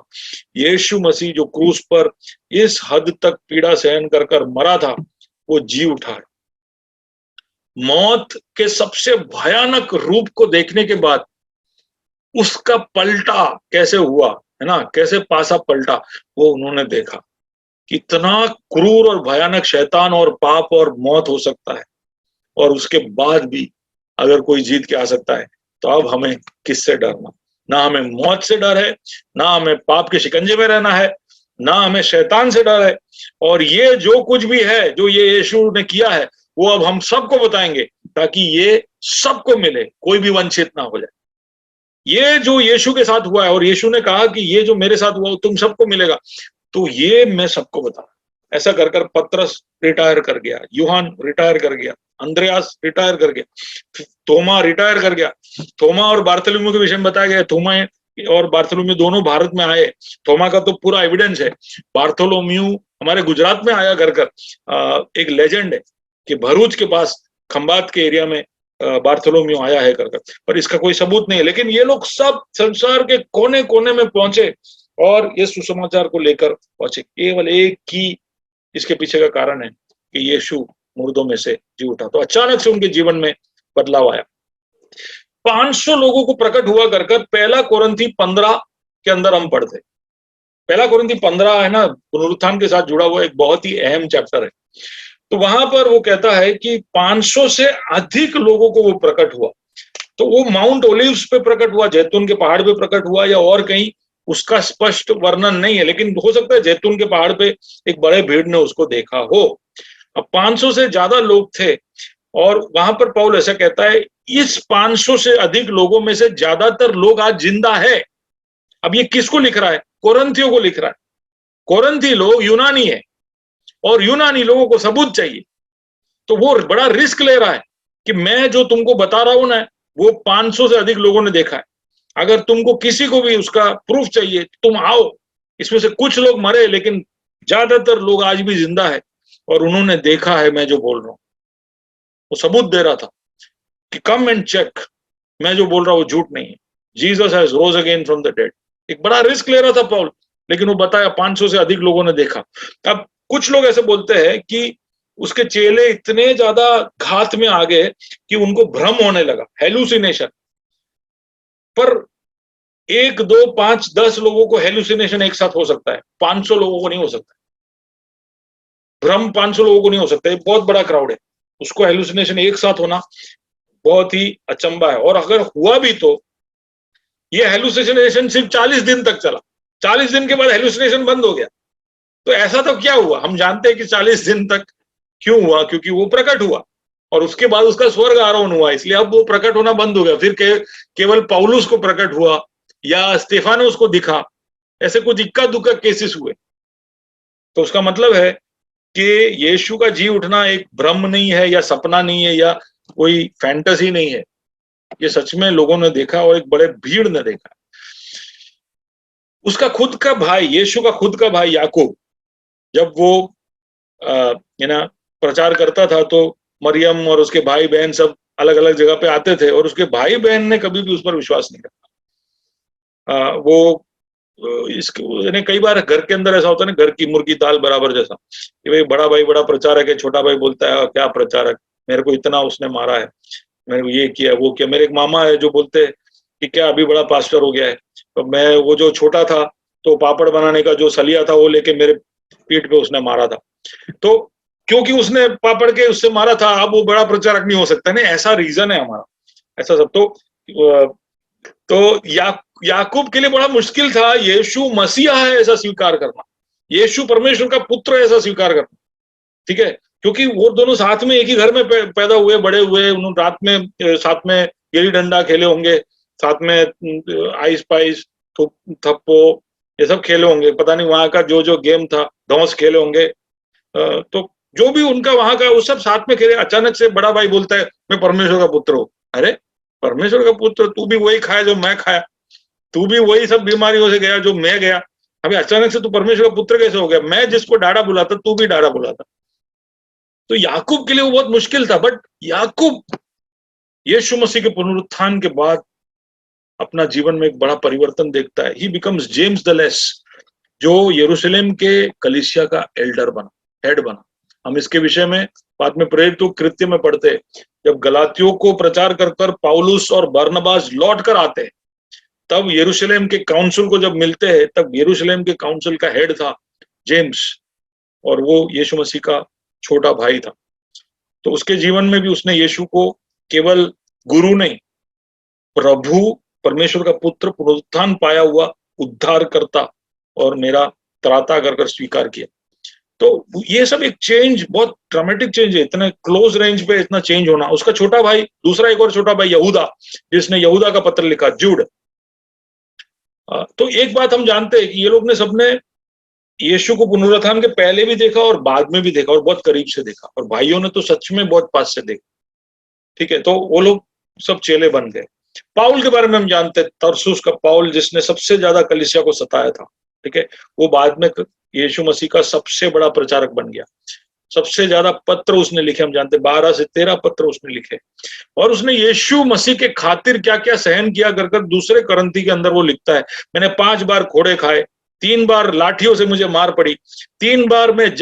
यीशु मसीह जो क्रूस पर इस हद तक पीड़ा सहन कर कर मरा था, वो जी उठा है। मौत के सबसे भयानक रूप को देखने के बाद उसका पलटा कैसे हुआ, है ना, कैसे पासा पलटा, वो उन्होंने देखा। कितना क्रूर और भयानक शैतान और पाप और मौत हो सकता है, और उसके बाद भी अगर कोई जीत के आ सकता है, तो अब हमें किससे डरना? ना हमें मौत से डर है, ना हमें पाप के शिकंजे में रहना है, ना हमें शैतान से डर है। और ये जो कुछ भी है जो ये यीशु ने किया है, वो अब हम सबको बताएंगे ताकि ये सबको मिले, कोई भी वंचित ना हो जाए। ये जो यीशु के साथ हुआ है, और यीशु ने कहा कि ये जो मेरे साथ हुआ तुम सबको मिलेगा, तो ये मैं सबको बता। ऐसा कर कर पतरस रिटायर कर गया, यूहान रिटायर कर गया, अंद्रयास रिटायर कर गया, थोमा रिटायर कर गया। थोमा और बार्थोलोम्यू के विषय में बताया गया, थोमा और बार्थोलोम्यू दोनों भारत में आए। थोमा का तो पूरा एविडेंस है। बार्थोलोम्यू हमारे गुजरात में आया कर एक लेजेंड है कि भरूच के पास खंबात के एरिया में बार्थोलोम्यू आया है कर, पर इसका कोई सबूत नहीं है। लेकिन ये लोग सब संसार के कोने कोने में पहुंचे और ये सुसमाचार को लेकर पहुंचे। केवल एक ही इसके पीछे का कारण है कि यीशु मुर्दों में से जी उठा। तो अचानक से उनके जीवन में बदलाव आया। 500 लोगों को प्रकट हुआ कर कर पहला कोरिन्थी 15 के अंदर हम पढ़ते। पहला कोरिन्थी 15 है ना, पुनरुत्थान के साथ जुड़ा हुआ एक बहुत ही अहम चैप्टर है। तो वहां पर वो कहता है कि 500 से अधिक लोगों को वो प्रकट हुआ। तो वो माउंट ओलिव्स पे प्रकट हुआ, जैतून के पहाड़ पे प्रकट हुआ, या और कहीं, उसका स्पष्ट वर्णन नहीं है, लेकिन हो सकता है जैतून के पहाड़ पे एक बड़े भीड़ ने उसको देखा हो। अब 500 से ज्यादा लोग थे, और वहां पर पौल ऐसा कहता है, इस 500 से अधिक लोगों में से ज्यादातर लोग आज जिंदा है। अब ये किसको लिख रहा है? कोरिन्थियों को लिख रहा है। कोरिन्थी लोग यूनानी है, और यूनानी लोगों को सबूत चाहिए, तो वो बड़ा रिस्क ले रहा है कि मैं जो तुमको बता रहा हूं ना, वो 500 से अधिक लोगों ने देखा है। अगर तुमको किसी को भी उसका प्रूफ चाहिए, तुम आओ। इसमें से कुछ लोग मरे, लेकिन ज्यादातर लोग आज भी जिंदा है, और उन्होंने देखा है मैं जो बोल रहा हूं। वो सबूत दे रहा था कि कम एंड चेक, मैं जो बोल रहा हूं वो झूठ नहीं है। Jesus has rose again from the dead. एक बड़ा रिस्क ले रहा था पॉल, लेकिन वो बताया 500 से अधिक लोगों ने देखा। अब कुछ लोग ऐसे बोलते हैं कि उसके चेले इतने ज्यादा घात में आ गए कि उनको भ्रम होने लगा, हेलुसिनेशन। पर 1, 2, 5, 10 लोगों को हेलुसिनेशन एक साथ हो सकता है, 500 लोगों को नहीं हो सकता। भ्रम 500 लोगों को नहीं हो सकता, बहुत बड़ा क्राउड है, उसको हेलुसिनेशन एक साथ होना बहुत ही अचंबा है। और अगर हुआ भी तो ये हेलुसिनेशन सिर्फ 40 दिन तक चला, 40 दिन के बाद हेलुसिनेशन बंद हो गया। तो ऐसा तो क्या हुआ? हम जानते हैं कि 40 दिन तक क्यों हुआ, क्योंकि वो प्रकट हुआ और उसके बाद उसका स्वर्ग आरोहण हुआ, इसलिए अब वो प्रकट होना बंद हो गया। फिर केवल पौलुस को प्रकट हुआ या स्तेफानोस को दिखा, ऐसे कुछ इक्का दुक्का केसेस हुए। तो उसका मतलब है कि यीशु का जी उठना एक भ्रम नहीं है या सपना नहीं है या कोई फैंटेसी नहीं है, ये सच में लोगों ने देखा और एक बड़े भीड़ ने देखा। उसका खुद का भाई, यीशु का खुद का भाई याकूब, जब वो प्रचार करता था तो मरियम और उसके भाई बहन सब अलग अलग जगह पे आते थे और उसके भाई बहन ने कभी भी उस पर विश्वास नहीं रखा। वो इसके कई बार घर के अंदर ऐसा होता है ना, घर की मुर्गी दाल बराबर जैसा, कि भाई बड़ा भाई बड़ा प्रचारक है, छोटा भाई बोलता है क्या प्रचारक, मेरे को इतना उसने मारा है, मैंने को ये किया वो किया। मेरे एक मामा है जो बोलते हैं कि क्या अभी बड़ा पास्टर हो गया है, तो मैं वो जो छोटा था तो पापड़ बनाने का जो सलिया था वो लेके मेरे पीठ पे उसने मारा था, तो क्योंकि उसने पापड़ के उससे मारा था अब वो बड़ा प्रचारक नहीं हो सकता। नहीं, ऐसा रीजन है हमारा, ऐसा सब। तो याकूब के लिए बड़ा मुश्किल था यीशु मसीहा है ऐसा स्वीकार करना, यीशु परमेश्वर का पुत्र है ऐसा स्वीकार करना, ठीक है, क्योंकि वो दोनों साथ में एक ही घर में पैदा हुए, बड़े हुए, उन्होंने रात में साथ में गिल्ली डंडा खेले होंगे, साथ में आइस पाइस थप्पो ये सब खेले होंगे, पता नहीं वहां का जो जो गेम था, धौंस खेले होंगे, तो जो भी उनका वहां का वो सब साथ में खेले। अचानक से बड़ा भाई बोलता है मैं परमेश्वर का पुत्र हूँ। अरे परमेश्वर का पुत्र, तू भी वही खाया जो मैं खाया, तू भी वही सब बीमारियों से गया जो मैं गया, अभी अचानक से तू परमेश्वर का पुत्र कैसे हो गया? मैं जिसको डाड़ा बुलाता तू भी डाड़ा बुलाता। तो याकूब के लिए वो बहुत मुश्किल था, बट याकूब यीशु मसीह के पुनरुत्थान के बाद अपना जीवन में एक बड़ा परिवर्तन देखता है। ही बिकम्स जेम्स द लेस, जो यरूशलेम के कलीसिया का एल्डर बना, हेड बना। हम इसके विषय में बाद में प्रेरितों कृत्य में पढ़ते हैं, जब गलातियों को प्रचार कर कर पाउलुस और बरनबास लौट कर आते हैं, तब यरूशलेम के काउंसिल को जब मिलते हैं, तब यरूशलेम के काउंसिल का हेड था जेम्स, और वो यीशु मसीह का छोटा भाई था। तो उसके जीवन में भी उसने यीशु को केवल गुरु नहीं, प्रभु, परमेश्वर का पुत्र, पुनरुत्थान पाया हुआ उद्धार करता और मेरा त्राता कर स्वीकार किया। तो ये सब एक चेंज, बहुत ड्रामेटिक चेंज है, इतने क्लोज रेंज पे इतना चेंज होना। उसका छोटा भाई, दूसरा एक और छोटा भाई यहूदा, जिसने यहूदा का पत्र लिखा, जूड। तो एक बात हम जानते हैं कि ये लोग ने सबने यीशु को पुनरुत्थान के पहले भी देखा और बाद में भी देखा और बहुत करीब से देखा, और भाइयों ने तो सच में बहुत पास से देखा, ठीक है। तो वो लोग सब चेले बन गए। पाउल के बारे में हम जानते हैं, तरसुस का पाउल, जिसने सबसे ज्यादा कलीसिया को सताया था, ठीक है, वो बाद में यीशु मसीह का सबसे बड़ा प्रचारक बन गया। सबसे ज्यादा पत्र उसने लिखे, हम जानते 12 से 13 पत्र उसने लिखे, और उसने यीशु मसीह के खातिर क्या क्या सहन किया कर दूसरे करंती के अंदर वो लिखता है। मैंने 5 बार घोड़े खाए, 3 बार लाठियों से मुझे मार पड़ी, 3 बार मैं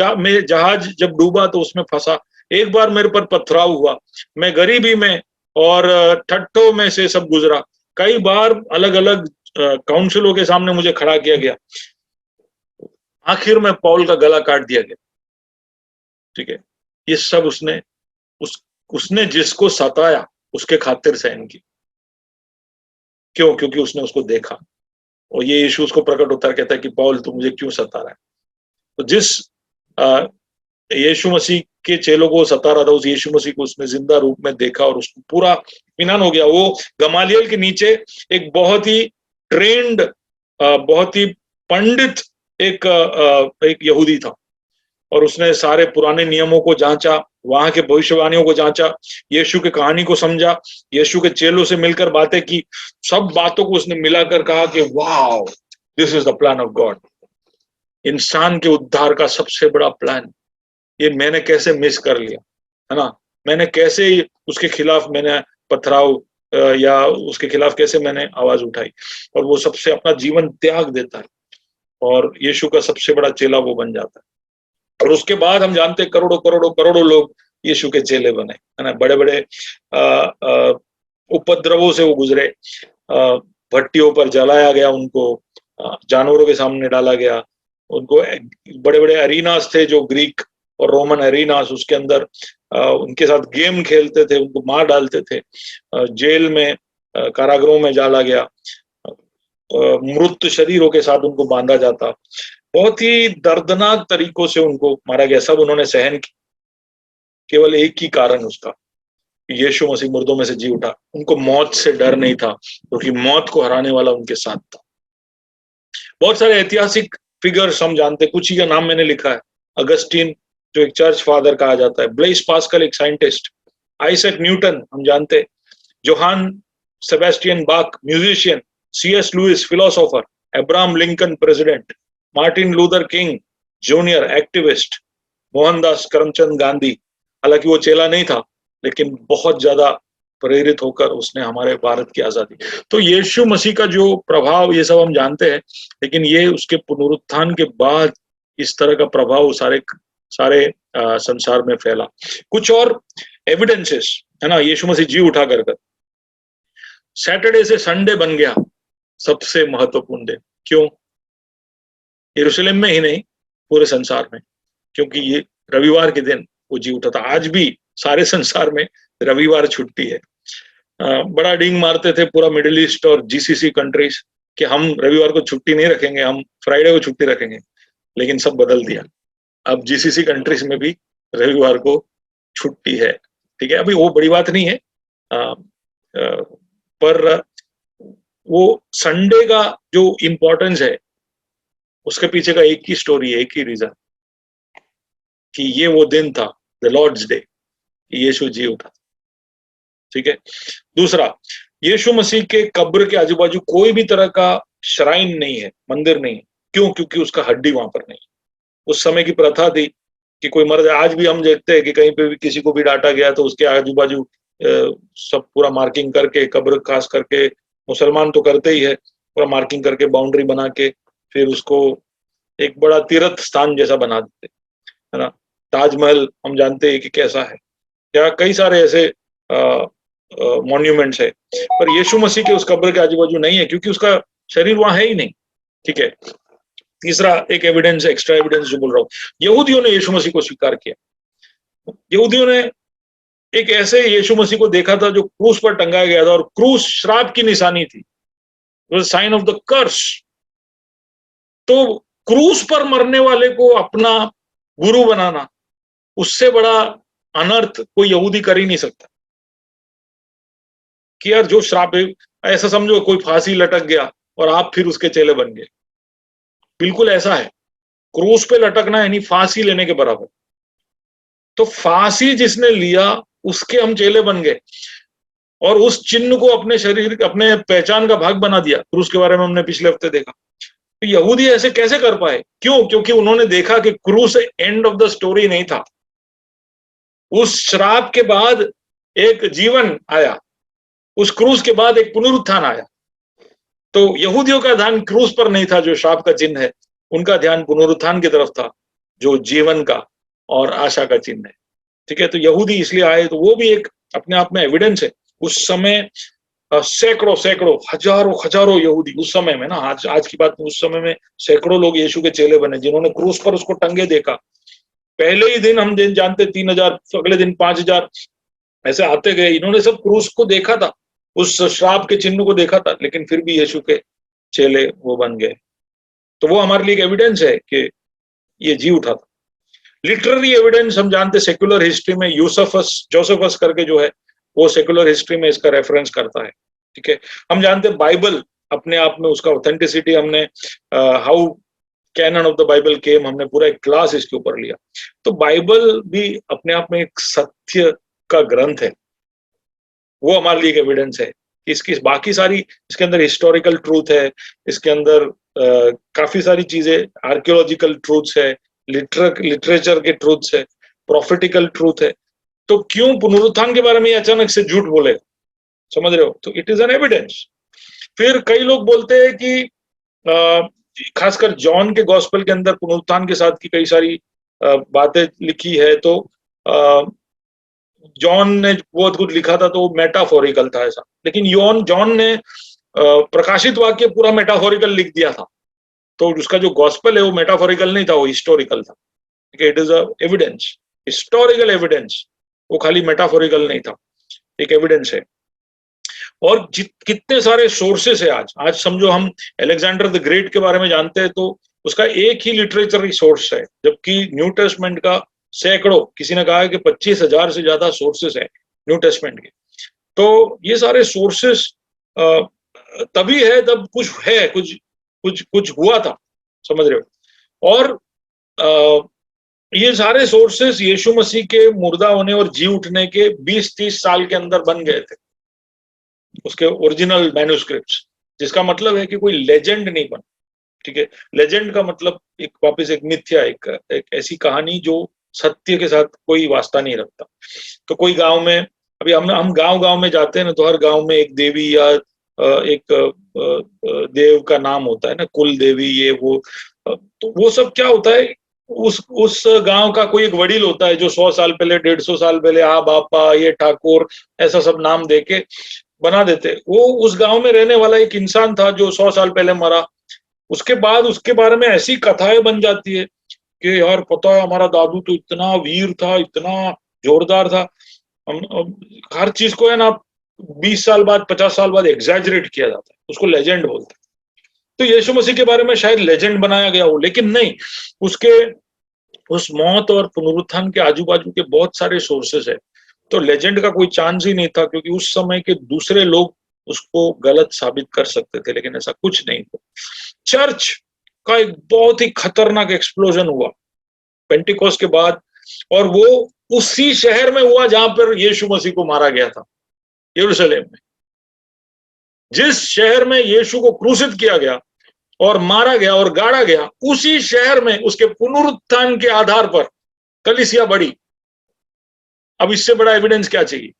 जहाज जब डूबा तो उसमें फंसा, 1 बार मेरे पर पथराव हुआ, मैं गरीबी में और ठट्ठों में से सब गुजरा, कई बार अलग अलग काउंसिलों के सामने मुझे खड़ा किया गया, आखिर में पौल का गला काट दिया गया, ठीक है। ये सब उसने जिसको सताया उसके खातिर सहन की। क्यों? क्योंकि उसने उसको देखा, और ये यीशु उसको प्रकट होता है, कहता है कि पौल तू मुझे क्यों सता रहा है? तो जिस यीशु मसीह के चेलों को सता रहा था, उस यीशु मसीह को उसने जिंदा रूप में देखा और उसको पूरा इत्मीनान हो गया। वो गमालियल के नीचे एक बहुत ही ट्रेंड, बहुत ही पंडित एक यहूदी था, और उसने सारे पुराने नियमों को जांचा, वहां के भविष्यवाणियों को जांचा, यीशु की कहानी को समझा, यीशु के चेलों से मिलकर बातें की, सब बातों को उसने मिलाकर कहा कि wow, this is the plan of God. इंसान के उद्धार का सबसे बड़ा प्लान ये मैंने कैसे मिस कर लिया, है ना, मैंने कैसे उसके खिलाफ मैंने पथराव या उसके खिलाफ कैसे मैंने आवाज उठाई, और वो सबसे अपना जीवन त्याग देता है और यीशु का सबसे बड़ा चेला वो बन जाता है। और उसके बाद हम जानते हैं करोड़ों करोड़ों करोड़ों लोग यीशु के चेले बने, है ना, बड़े बड़े उपद्रवों से वो गुजरे, भट्टियों पर जलाया गया उनको, जानवरों के सामने डाला गया उनको, बड़े बड़े अरीनास थे जो ग्रीक और रोमन अरीनास, उसके अंदर उनके साथ गेम खेलते थे, उनको मार डालते थे, जेल में कारागृहों में डाला गया, मृत शरीरों के साथ उनको बांधा जाता, बहुत ही दर्दनाक तरीकों से उनको मारा गया, सब उन्होंने सहन किया, केवल एक ही कारण उसका, यीशु मसीह मुर्दों में से जी उठा। उनको मौत से डर नहीं था क्योंकि मौत को हराने वाला उनके साथ था। बहुत सारे ऐतिहासिक फिगर्स हम जानते, कुछ ही का नाम मैंने लिखा है। अगस्टीन जो एक चर्च फादर कहा जाता है, ब्लेस पास्कल एक साइंटिस्ट, आइजैक न्यूटन हम जानते, Johann Sebastian Bach musician, C.S. Lewis philosopher, Abraham Lincoln president, Martin Luther King junior activist, Mohandas Karamchand Gandhi, हालांकि वो चेला नहीं था लेकिन बहुत ज्यादा प्रेरित होकर उसने हमारे भारत की आजादी। तो यीशु मसीह का जो प्रभाव ये सब हम जानते हैं, लेकिन ये उसके पुनरुत्थान के बाद इस तरह का प्रभाव सारे संसार में फैला। कुछ और एविडेंसेस है ना, यीशु मसीह जी उठा कर सैटरडे से संडे बन गया सबसे महत्वपूर्ण दिन। क्यों? यरूशलेम में ही नहीं, पूरे संसार में, क्योंकि ये रविवार के दिन वो जी उठा था। आज भी सारे संसार में रविवार छुट्टी है। बड़ा डींग मारते थे पूरा मिडिल ईस्ट और GCC कंट्रीज कि हम रविवार को छुट्टी नहीं रखेंगे, हम फ्राइडे को छुट्टी रखेंगे, लेकिन सब बदल दिया। अब GCC कंट्रीज में भी रविवार को छुट्टी है, ठीक है। अभी वो बड़ी बात नहीं है, पर वो संडे का जो इंपॉर्टेंस है उसके पीछे का एक ही स्टोरी है, एक ही रीजन, कि ये वो दिन था, द लॉर्ड्स डे, यीशु जी उठा, ठीक है। दूसरा, यीशु मसीह के कब्र के आजू बाजू कोई भी तरह का श्राइन नहीं है, मंदिर नहीं है। क्यों? क्योंकि उसका हड्डी वहां पर नहीं। उस समय की प्रथा थी कि कोई मर जाए, आज भी हम देखते हैं कि कहीं पे भी किसी को भी डांटा गया तो उसके आजू बाजू सब पूरा मार्किंग करके, कब्र खास करके मुसलमान तो करते ही है, पूरा मार्किंग करके बाउंड्री बना के फिर उसको एक बड़ा तीर्थ स्थान जैसा बना देते, है ना। ताजमहल हम जानते हैं कि कैसा है, या कई सारे ऐसे मॉन्यूमेंट्स है, पर यीशु मसीह के उस कब्र के आजू बाजू नहीं है क्योंकि उसका शरीर वहां है ही नहीं, ठीक है। तीसरा एक एविडेंस, एक्स्ट्रा एविडेंस जो बोल रहा हूँ, यहूदियों ने यीशु मसीह को स्वीकार किया। यहूदियों ने एक ऐसे यीशु मसीह को देखा था जो क्रूस पर टंगाया गया था, और क्रूस श्राप की निशानी थी, साइन ऑफ द कर्स। तो क्रूस पर मरने वाले को अपना गुरु बनाना, उससे बड़ा अनर्थ कोई यहूदी कर ही नहीं सकता। कि यार जो श्राप है, ऐसा समझो कोई फांसी लटक गया और आप फिर उसके चेले बन गए, बिल्कुल ऐसा है। क्रूस पे लटकना यानी फांसी लेने के बराबर। तो फांसी जिसने लिया उसके हम चेले बन गए, और उस चिन्ह को अपने शरीर, अपने पहचान का भाग बना दिया। क्रूस के बारे में हमने पिछले हफ्ते देखा। तो यहूदी ऐसे कैसे कर पाए? क्यों? क्योंकि उन्होंने देखा कि क्रूस एंड ऑफ द स्टोरी नहीं था। उस श्राप के बाद एक जीवन आया, उस क्रूस के बाद एक पुनरुत्थान आया। तो यहूदियों का ध्यान क्रूस पर नहीं था जो श्राप का चिन्ह है, उनका ध्यान पुनरुत्थान की तरफ था जो जीवन का और आशा का चिन्ह है, ठीक है। तो यहूदी इसलिए आए, तो वो भी एक अपने आप में एविडेंस है। उस समय सैकड़ों सैकड़ों हजारों हजारों यहूदी उस समय में ना, आज की बात, उस समय में सैकड़ों लोग यीशु के चेले बने जिन्होंने क्रूस पर उसको टंगे देखा। पहले ही दिन हम दिन जानते 3000, अगले दिन 5000 ऐसे आते गए। इन्होंने सब क्रूस को देखा था, उस श्राप के चिन्ह को देखा था, लेकिन फिर भी यीशु के चेले वो बन गए। तो वो हमारे लिए एक एविडेंस है कि ये जी उठा था। लिटरेरी एविडेंस हम जानते, सेक्युलर हिस्ट्री में जोसेफस करके जो है वो सेक्युलर हिस्ट्री में इसका रेफरेंस करता है, ठीक है। हम जानते बाइबल अपने आप में उसका ऑथेंटिसिटी, हमने how canon of the Bible came, हमने पूरा एक क्लास इसके ऊपर लिया। तो बाइबल भी अपने आप में एक सत्य का ग्रंथ है, वो हमारे लिए एक एविडेंस है। इसकी बाकी सारी, इसके अंदर हिस्टोरिकल ट्रूथ है, इसके अंदर काफी सारी चीजें, आर्कियोलॉजिकल ट्रूथ्स है, लिटरेचर के ट्रूथ्स है, प्रॉफिटिकल ट्रूथ है, तो क्यों पुनरुत्थान के बारे में अचानक से झूठ बोले? समझ रहे हो? तो इट इज एन एविडेंस। फिर कई लोग बोलते हैं कि खासकर जॉन के गॉस्पेल के अंदर पुनरुत्थान के साथ की कई सारी बातें लिखी है, तो जॉन ने बहुत कुछ लिखा था तो वो मेटाफोरिकल था ऐसा, लेकिन जॉन ने प्रकाशित वाक्य पूरा मेटाफोरिकल लिख दिया था, तो उसका जो गॉस्पेल है वो मेटाफोरिकल नहीं था, वो हिस्टोरिकल था। It is a evidence, historical evidence, वो खाली मेटाफोरिकल नहीं था, एक एविडेंस है। और कितने सारे सोर्सेस है आज समझो हम अलेक्जेंडर द ग्रेट के बारे में जानते हैं तो उसका एक ही लिटरेचर सोर्स है, जबकि न्यू टेस्टमेंट का सैकड़ों, किसी ने कहा है कि 25,000 से ज्यादा सोर्सेस है न्यू टेस्टमेंट के। तो ये सारे सोर्सेस तभी है तब कुछ है, कुछ हुआ था, समझ रहे हो? और ये सारे सोर्सेस यीशु मसीह के मुर्दा होने और जी उठने के 20-30 साल के अंदर बन गए थे, उसके ओरिजिनल मैन्युस्क्रिप्ट्स, जिसका मतलब है कि कोई लेजेंड नहीं बना। ठीक है, लेजेंड का मतलब एक वापस एक मिथ्या, एक ऐसी कहानी जो सत्य के साथ कोई वास्ता नहीं रखता। तो कोई गांव में, अभी हम गांव में जाते हैं ना, तो हर गांव में एक देवी या एक देव का नाम होता है ना, कुल देवी, ये वो। तो वो सब क्या होता है, उस गांव का कोई एक वडील होता है जो 100 साल पहले, 150 साल पहले बापा, ये ठाकुर, ऐसा सब नाम देके बना देते। वो उस गांव में रहने वाला एक इंसान था जो 100 साल पहले मरा। उसके बाद उसके बारे में ऐसी कथाएं बन जाती है कि यार पता है हमारा दादू तो इतना वीर था, इतना जोरदार था। हम हर चीज को है ना 20 साल बाद, 50 साल बाद एग्जैजरेट किया जाता है, उसको लेजेंड बोलते हैं। तो यीशु मसीह के बारे में शायद लेजेंड बनाया गया हो, लेकिन नहीं, उसके उस मौत और पुनरुत्थान के आजू बाजू के बहुत सारे सोर्सेस है। तो लेजेंड का कोई चांस ही नहीं था, क्योंकि उस समय के दूसरे लोग उसको गलत साबित कर सकते थे, लेकिन ऐसा कुछ नहीं था। चर्च का एक बहुत ही खतरनाक एक्सप्लोजन हुआ पेंटिकोस्ट के बाद, और वो उसी शहर में हुआ जहां पर यीशु मसीह को मारा गया था, यरूशलेम में। जिस शहर में यीशु को क्रूसित किया गया और मारा गया और गाड़ा गया, उसी शहर में उसके पुनरुत्थान के आधार पर कलीसिया बढ़ी। अब इससे बड़ा एविडेंस क्या चाहिए?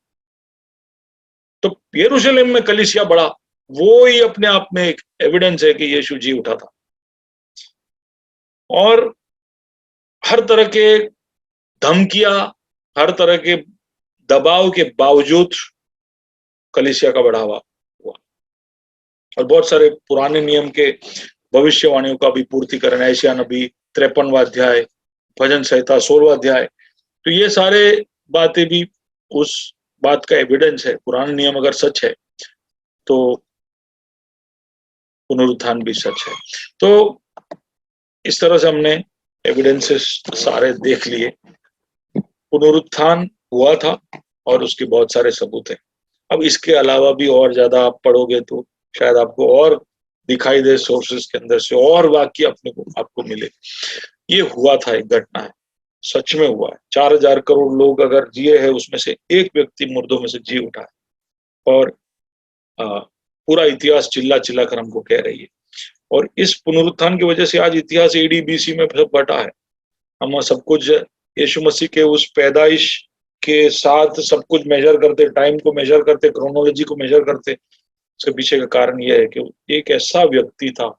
तो यरूशलेम में कलीसिया बढ़ा, वो ही अपने आप में एक एविडेंस है कि यीशु जी उठा था। और हर तरह के धमकियां, हर तरह के दबाव के बावजूद कलीसिया का बढ़ावा हुआ, और बहुत सारे पुराने नियम के भविष्यवाणियों का भी पूर्तिकरण, एशिया नबी 53वां अध्याय, भजन संहिता 16वां अध्याय, तो ये सारे बातें भी उस बात का एविडेंस है। पुराना नियम अगर सच है तो पुनरुत्थान भी सच है। तो इस तरह से हमने एविडेंसेस सारे देख लिए, पुनरुत्थान हुआ था और उसके बहुत सारे सबूत हैं। अब इसके अलावा भी और ज्यादा आप पढ़ोगे तो शायद आपको और दिखाई दे सोर्सेस के अंदर से और वाक्य आपको मिले। ये हुआ था, एक घटना है, सच में हुआ है। 4,000 करोड़ लोग अगर जिए हैं, उसमें से एक व्यक्ति मुर्दों में से जी उठा है, और पूरा इतिहास चिल्ला चिल्ला कर हमको कह रही है। और इस पुनरुत्थान की वजह से आज इतिहास AD BC में सब बटा है। हम सब कुछ यीशु मसीह के उस पैदाइश के साथ सब कुछ मेजर करते, टाइम को मेजर करते, क्रोनोलॉजी को मेजर करते। इसके पीछे का कारण यह है कि एक ऐसा व्यक्ति था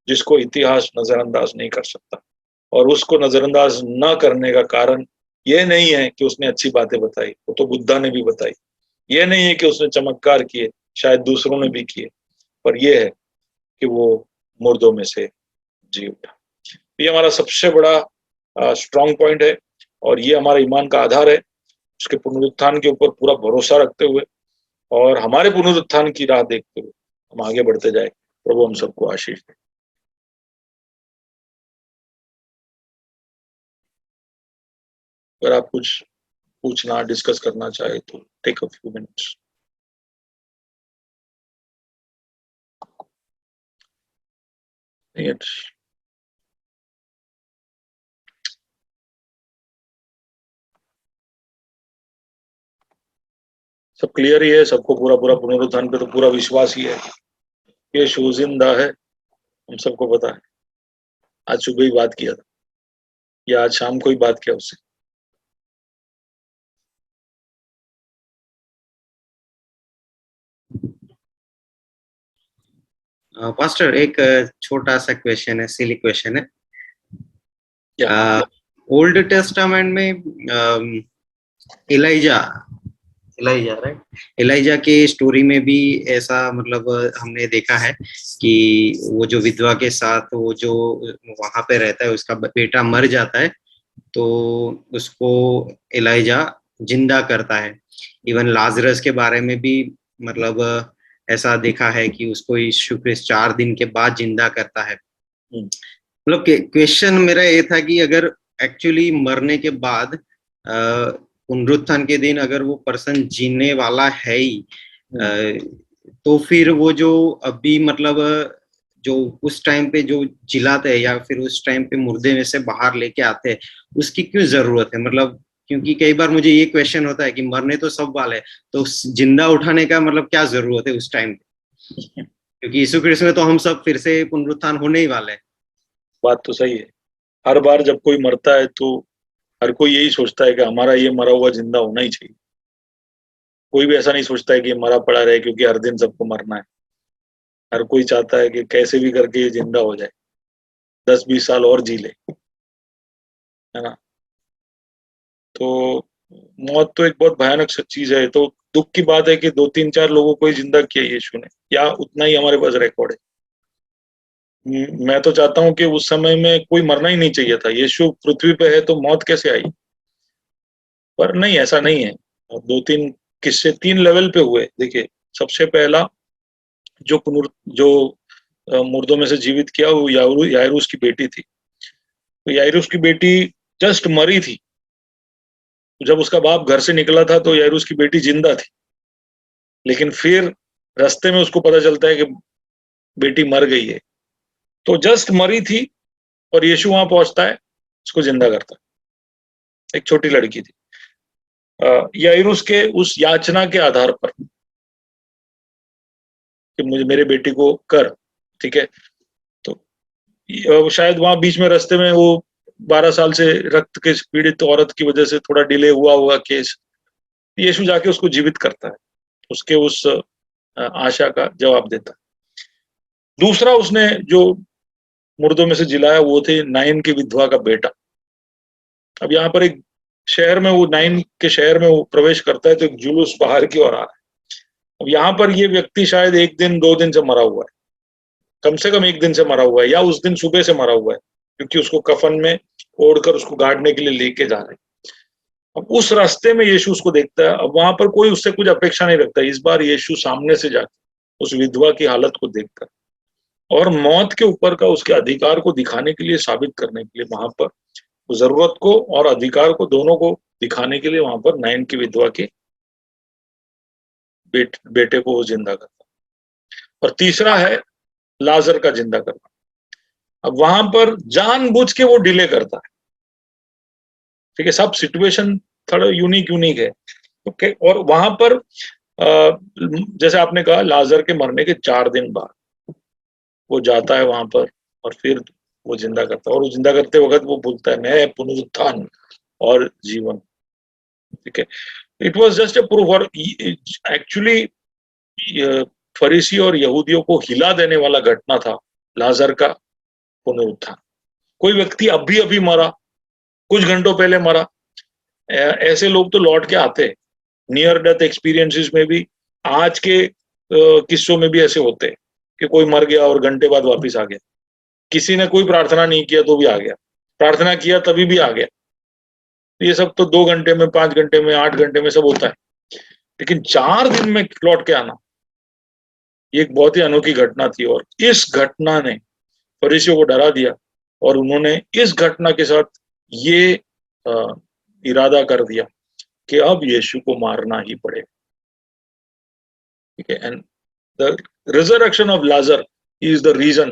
जिसको इतिहास नजरअंदाज नहीं कर सकता, और उसको नजरअंदाज न करने का कारण यह नहीं है कि उसने अच्छी बातें बताई, वो तो बुद्धा ने भी बताई। यह नहीं है कि उसने चमत्कार किए, शायद दूसरों ने भी किए, पर यह है कि वो मुर्दों में से जी उठा। ये हमारा सबसे बड़ा स्ट्रॉन्ग पॉइंट है, और ये हमारे ईमान का आधार है। उसके पुनरुत्थान के ऊपर पूरा भरोसा रखते हुए और हमारे पुनरुत्थान की राह देखते हुए हम आगे बढ़ते जाए। प्रभु हम सबको आशीष दे। अगर आप कुछ पूछना, डिस्कस करना चाहे तो टेक अ फ्यू मिनट्स। सब क्लियर ही है, सबको पूरा पुनरुत्थान पे तो पूरा विश्वास ही है। ये जिंदा है, हम सबको पता है। आज सुबह ही बात किया था, या आज शाम को ही बात किया उससे। पास्टर, एक छोटा सा क्वेश्चन है, सिली क्वेश्चन है। ओल्ड टेस्टामेंट में एलाइजा राइट, एलाइजा के स्टोरी में भी ऐसा मतलब हमने देखा है कि वो जो विधवा के साथ वो जो वहां पे रहता है, उसका बेटा मर जाता है तो उसको एलाइजा जिंदा करता है। इवन लाजरस के बारे में भी मतलब ऐसा देखा है कि उसको यीशु क्रिस्ट 4 दिन के बाद जिंदा करता है। मतलब क्वेश्चन मेरा ये था कि अगर एक्चुअली मरने के बाद पुनरुत्थान के दिन अगर वो पर्सन जीने वाला है ही, तो फिर वो जो अभी मतलब जो उस टाइम पे जो जिलाते हैं या फिर उस टाइम पे मुर्दे में से बाहर लेके आते हैं, उसकी क्यों जरूरत है? मतलब क्योंकि कई बार मुझे ये क्वेश्चन होता है कि मरने तो सब वाले, तो जिंदा उठाने का मतलब क्या जरूरत है उस टाइम पे? क्योंकि यीशु क्रिस्त में तो हम सब फिर से पुनरुत्थान होने ही वाले हैं। बात तो सही है। हर बार जब कोई मरता है तो हर कोई यही सोचता है कि हमारा ये मरा हुआ जिंदा होना ही चाहिए। कोई भी ऐसा नहीं सोचता है कि ये मरा पड़ा रहे, क्योंकि हर दिन सबको मरना है। हर कोई चाहता है कि कैसे भी करके ये जिंदा हो जाए, 10-20 साल और जी ले, है ना। तो मौत तो एक बहुत भयानक चीज है। तो दुख की बात है कि 2-3-4 लोगों को ही जिंदा किया यीशु ने, या उतना ही हमारे पास रिकॉर्ड है। मैं तो चाहता हूं कि उस समय में कोई मरना ही नहीं चाहिए था। यीशु पृथ्वी पे है तो मौत कैसे आई? पर नहीं, ऐसा नहीं है। 2-3 किस्से 3 लेवल पे हुए। देखिए, सबसे पहला जो मुर्दों में से जीवित किया वो याइरूस की बेटी थी। तो याइरूस की बेटी जस्ट मरी थी। जब उसका बाप घर से निकला था तो याइरूस की बेटी जिंदा थी, लेकिन फिर रास्ते में उसको पता चलता है कि बेटी मर गई है। तो जस्ट मरी थी और यीशु वहां पहुंचता है, उसको जिंदा करता है। एक छोटी लड़की थी। याइरूस के उस याचना के आधार पर कि मुझे मेरे बेटी को कर, ठीक है। तो शायद वहां बीच में रास्ते में वो 12 साल से रक्त के पीड़ित औरत की वजह से थोड़ा डिले हुआ होगा केस। यीशु जाके उसको जीवित करता है, उसके उस आशा का जवाब देता है। दूसरा उसने जो मुर्दों में से जिलाया वो थे नाइन की विधवा का बेटा। अब यहाँ पर एक शहर में, वो नाइन के शहर में वो प्रवेश करता है तो एक जुलूस बाहर की ओर आ रहा है। अब यहाँ पर ये व्यक्ति शायद 1 दिन 2 दिन से मरा हुआ है, कम से कम 1 दिन से मरा हुआ है, या उस दिन सुबह से मरा हुआ है, क्योंकि उसको कफन में ओढ़कर उसको गाड़ने के लिए लेके जा रहे हैं। अब उस रास्ते में यीशु उसको देखता है। अब वहां पर कोई उससे कुछ अपेक्षा नहीं रखता। इस बार यीशु सामने से जाकर उस विधवा की हालत को देखकर और मौत के ऊपर का उसके अधिकार को दिखाने के लिए, साबित करने के लिए, वहां पर जरूरत को और अधिकार को दोनों को दिखाने के लिए वहां पर नाइन की विधवा के बेटे को वो जिंदा करता। और तीसरा है लाजर का जिंदा करना। अब वहां पर जानबूझ के वो डिले करता है, ठीक है। सब सिचुएशन थोड़ा यूनिक है, ओके। और वहां पर जैसे आपने कहा, लाजर के मरने के 4 दिन बाद वो जाता है वहां पर और फिर वो जिंदा करता है। और वो जिंदा करते वक्त वो बोलता है, मैं पुनरुत्थान और जीवन, ठीक है। It was just a proof. और एक्चुअली फरीसी और यहूदियों को हिला देने वाला घटना था लाजर का पुनरुत्थान। कोई व्यक्ति अभी अभी मरा, कुछ घंटों पहले मरा, ऐसे लोग तो लौट के आते। नियर डेथ एक्सपीरियंसेस में भी, आज के किस्सों में भी ऐसे होते हैं कि कोई मर गया और घंटे बाद वापस आ गया। किसी ने कोई प्रार्थना नहीं किया तो भी आ गया, प्रार्थना किया तभी भी आ गया। ये सब तो 2 घंटे में, 5 घंटे में, 8 घंटे में सब होता है। लेकिन 4 दिन में लौट के आना, ये एक बहुत ही अनोखी घटना थी। और इस घटना ने फरीसियों को डरा दिया और उन्होंने इस घटना के साथ ये इरादा कर दिया कि अब यीशु को मारना ही पड़ेगा, ठीक है। And the resurrection of Lazarus is the reason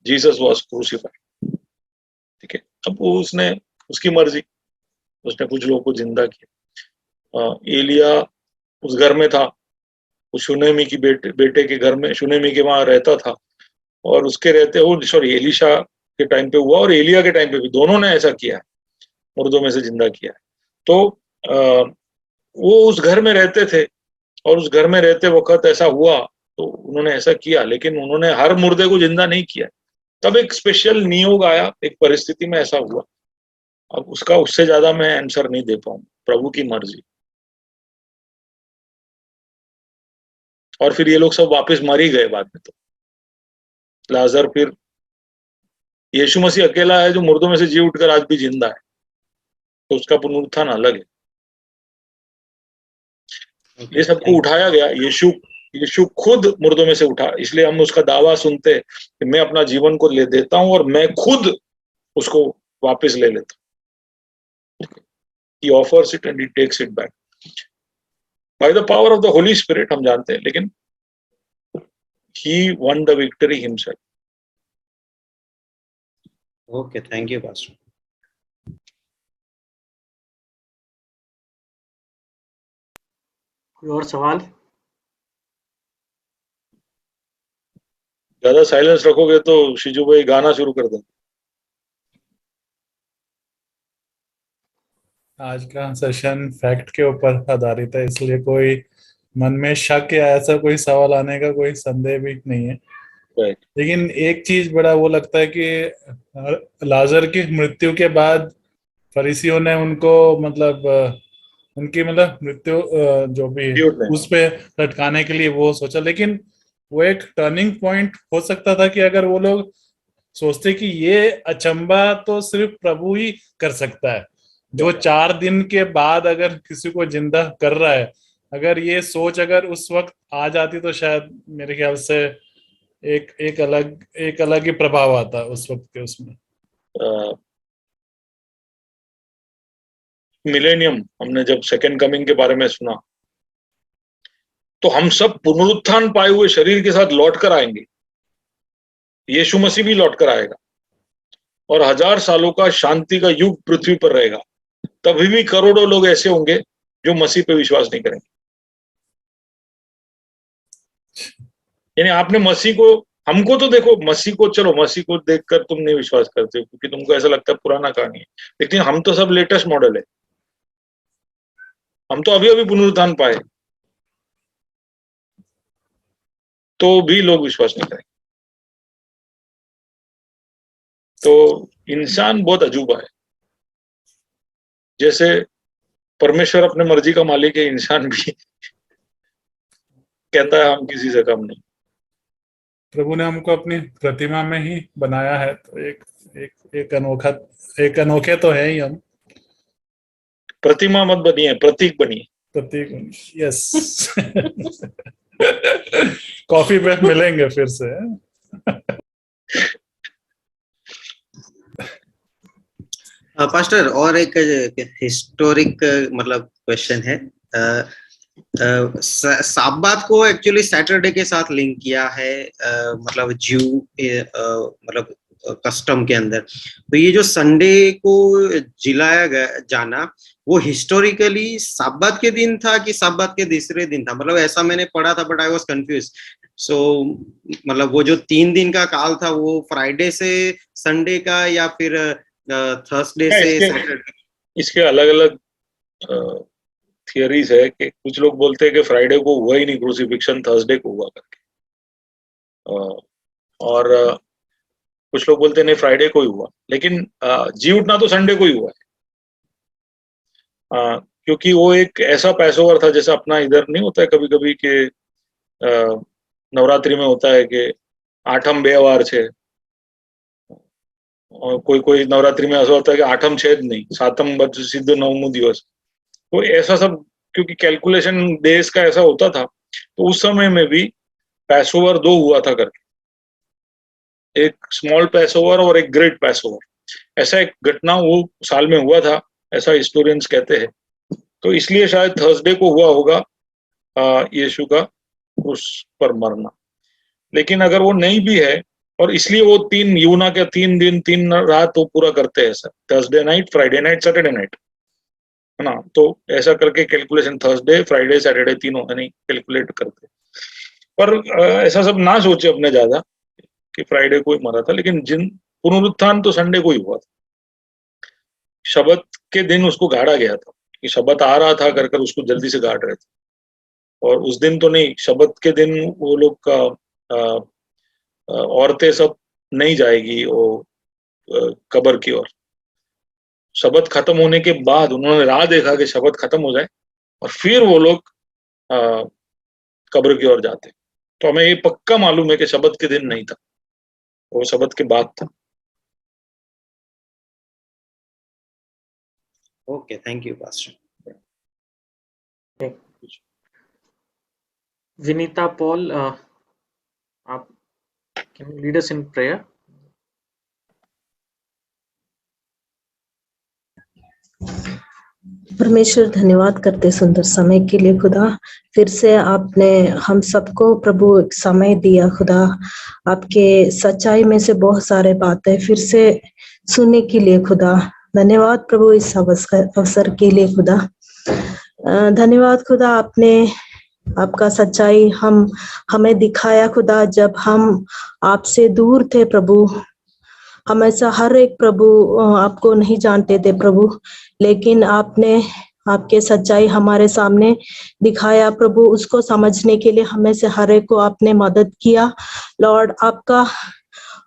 Jesus was crucified, ठीक है। अब वो उसने, उसकी मर्जी, उसने कुछ लोगों को जिंदा किया। एलिया उस घर में था, वो शुनेमी की बेटे के घर में, शुनेमी के वहां रहता था। और उसके रहते हो, सॉरी, एलिशा के टाइम पे हुआ और एलिया के टाइम पे भी दोनों ने ऐसा किया है, मुर्दों में से जिंदा किया है। तो वो उस घर में रहते थे और उस घर में रहते वक्त ऐसा हुआ तो उन्होंने ऐसा किया, लेकिन उन्होंने हर मुर्दे को जिंदा नहीं किया। तब एक स्पेशल नियोग आया, एक परिस्थिति में ऐसा हुआ। अब उसका उससे ज्यादा मैं आंसर नहीं दे पाऊँ, प्रभु की मर्जी। और फिर ये लोग सब वापस मर ही गए बाद में। तो लाजर, फिर यीशु मसीह अकेला है जो मुर्दों में से जी उठकर आज भी जिंदा है, तो उसका पुनरुत्थान अलग है। ये सबको उठाया गया, यीशु खुद मुर्दों में से उठा, इसलिए हम उसका दावा सुनते हैं कि मैं अपना जीवन को ले देता हूं और मैं खुद उसको वापस ले लेता हूं। He offers it and he takes it back by the power of the Holy Spirit, हम जानते हैं, लेकिन he won the victory himself. Okay, thank you, Pastor. कोई और सवाल? ज्यादा साइलेंस रखोगे तो शिजू भाई गाना शुरू कर देंगे। आज का सेशन फैक्ट के ऊपर आधारित है, इसलिए कोई मन में शक या ऐसा कोई सवाल आने का कोई संदेह भी नहीं है। लेकिन एक चीज बड़ा वो लगता है कि लाजर की मृत्यु के बाद फरीसियों ने उनको मतलब उनकी मतलब मृत्यु जो भी उस पे लटकाने के लिए वो सोचा, लेकिन वो एक टर्निंग पॉइंट हो सकता था कि अगर वो लोग सोचते कि ये अचंबा तो सिर्फ प्रभु ही कर सकता है, जो 4 दिन के बाद अगर किसी को जिंदा कर रहा है, अगर ये सोच अगर उस वक्त आ जाती तो शायद मेरे ख्याल से एक अलग ही प्रभाव आता उस वक्त के उसमें। मिलेनियम हमने जब सेकेंड कमिंग के बारे में सुना, तो हम सब पुनरुत्थान पाए हुए शरीर के साथ लौट कर आएंगे। यीशु मसीह भी लौट कर आएगा और 1000 सालों का शांति का युग पृथ्वी पर रहेगा। तभी भी करोड़ों लोग ऐसे होंगे जो मसीह पे विश्वास नहीं करेंगे। यानी आपने मसीह को, हमको तो देखो, मसीह को, चलो मसीह को देखकर तुम नहीं विश्वास करते हो क्योंकि तुमको ऐसा लगता है पुराना कहानी है, लेकिन हम तो सब लेटेस्ट मॉडल है। हम तो अभी अभी पुनरुत्थान पाए, तो भी लोग विश्वास नहीं करेंगे। तो इंसान बहुत अजूबा है। जैसे परमेश्वर अपने मर्जी का मालिक है, इंसान भी कहता है हम किसी से कम नहीं। प्रभु ने हमको अपनी प्रतिमा में ही बनाया है, तो एक अनोखे तो है ही हम। प्रतिमा मत बनिए, प्रतीक बनिए। प्रतीक, यस। कॉफी पे मिलेंगे फिर से। पास्टर, और एक हिस्टोरिक मतलब क्वेश्चन है। साब्बात को एक्चुअली सैटरडे के साथ लिंक किया है, मतलब ज्यू मतलब कस्टम के अंदर। तो ये जो संडे को जिलाया जाना, वो हिस्टोरिकली साब्बात के दिन था कि साब्बात के दूसरे दिन था? मतलब ऐसा मैंने पढ़ा था, बट आई वाज कंफ्यूज। सो मतलब वो जो 3 दिन का काल था, वो फ्राइडे से संडे का या फिर थर्सडे से सैटरडे? इसके अलग अलग थियरीज है कि कुछ लोग बोलते हैं कि फ्राइडे को हुआ ही नहीं क्रूसिफिक्शन, थर्सडे को हुआ करके, और कुछ लोग बोलते हैं नहीं फ्राइडे को ही हुआ, लेकिन जी उठना तो संडे को ही हुआ है। क्योंकि वो एक ऐसा पैसोवर था जैसा अपना इधर नहीं होता है कभी कभी कि नवरात्रि में होता है कि 8म बेवार छे, और कोई नवरात्रि में ऐसा होता है कि 8म छेद नहीं, 7म बच सिद्ध 9मो दिवस। तो ऐसा सब क्योंकि कैलकुलेशन डेज का ऐसा होता था, तो उस समय में भी पैसोवर 2 हुआ था करके, एक स्मॉल पैसोवर और एक ग्रेट पैसोवर। ऐसा एक घटना वो साल में हुआ था, ऐसा हिस्टोरियंस कहते हैं। तो इसलिए शायद थर्सडे को हुआ होगा यीशु का उस पर मरना। लेकिन अगर वो नहीं भी है, और इसलिए वो 3 यूना के 3 दिन 3 रात वो पूरा करते हैं sir, Thursday night, Friday night, Saturday night, है ना। तो ऐसा करके कैलकुलेशन थर्सडे, फ्राइडे, सैटरडे तीनों यानी कैलकुलेट करते। पर ऐसा सब ना सोचे अपने ज्यादा कि फ्राइडे को ही मरा था, लेकिन जिन पुनरुत्थान तो संडे को ही हुआ था। शबत के दिन उसको गाड़ा गया था, कि शबत आ रहा था कर उसको जल्दी से गाड़ रहे थे। और उस दिन तो नहीं, शबत के दिन वो लोग का औरतें सब नहीं जाएगी वो कब्र की ओर। शबत खत्म होने के बाद उन्होंने राह देखा कि शबत खत्म हो जाए और फिर वो लोग कब्र की ओर जाते। तो हमें ये पक्का मालूम है कि शबत के दिन नहीं था, वो शबत के बाद था। Okay, thank you pastor. Vinita Paul, आप can lead us in prayer? परमेश्वर, धन्यवाद करते सुंदर समय के लिए खुदा। फिर से आपने हम सबको प्रभु एक समय दिया खुदा, आपके सच्चाई में से बहुत सारे बातें फिर से सुनने के लिए खुदा। धन्यवाद प्रभु इस अवसर के लिए खुदा। धन्यवाद खुदा, आपने आपका सच्चाई हमें दिखाया खुदा। जब हम आपसे दूर थे प्रभु, हमेशा हर एक प्रभु आपको नहीं जानते थे प्रभु, लेकिन आपने आपके सच्चाई हमारे सामने दिखाया प्रभु। उसको समझने के लिए हमें से हर एक को आपने मदद किया लॉर्ड। आपका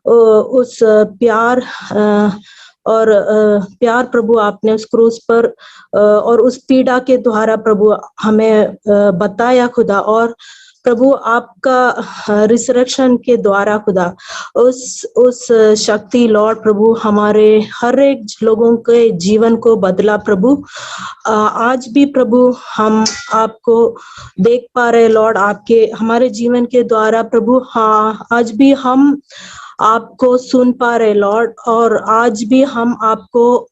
उस प्यार और प्यार प्रभु आपने उस क्रूस पर और उस पीड़ा के द्वारा प्रभु हमें बताया खुदा। और प्रभु आपका रिसरेक्शन के द्वारा खुदा उस शक्ति लॉर्ड प्रभु हमारे हर एक लोगों के जीवन को बदला प्रभु। आज भी प्रभु हम आपको देख पा रहे लॉर्ड, आपके हमारे जीवन के द्वारा प्रभु। हाँ, आज भी हम आपको सुन पा रहे लॉर्ड, और आज भी हम आपको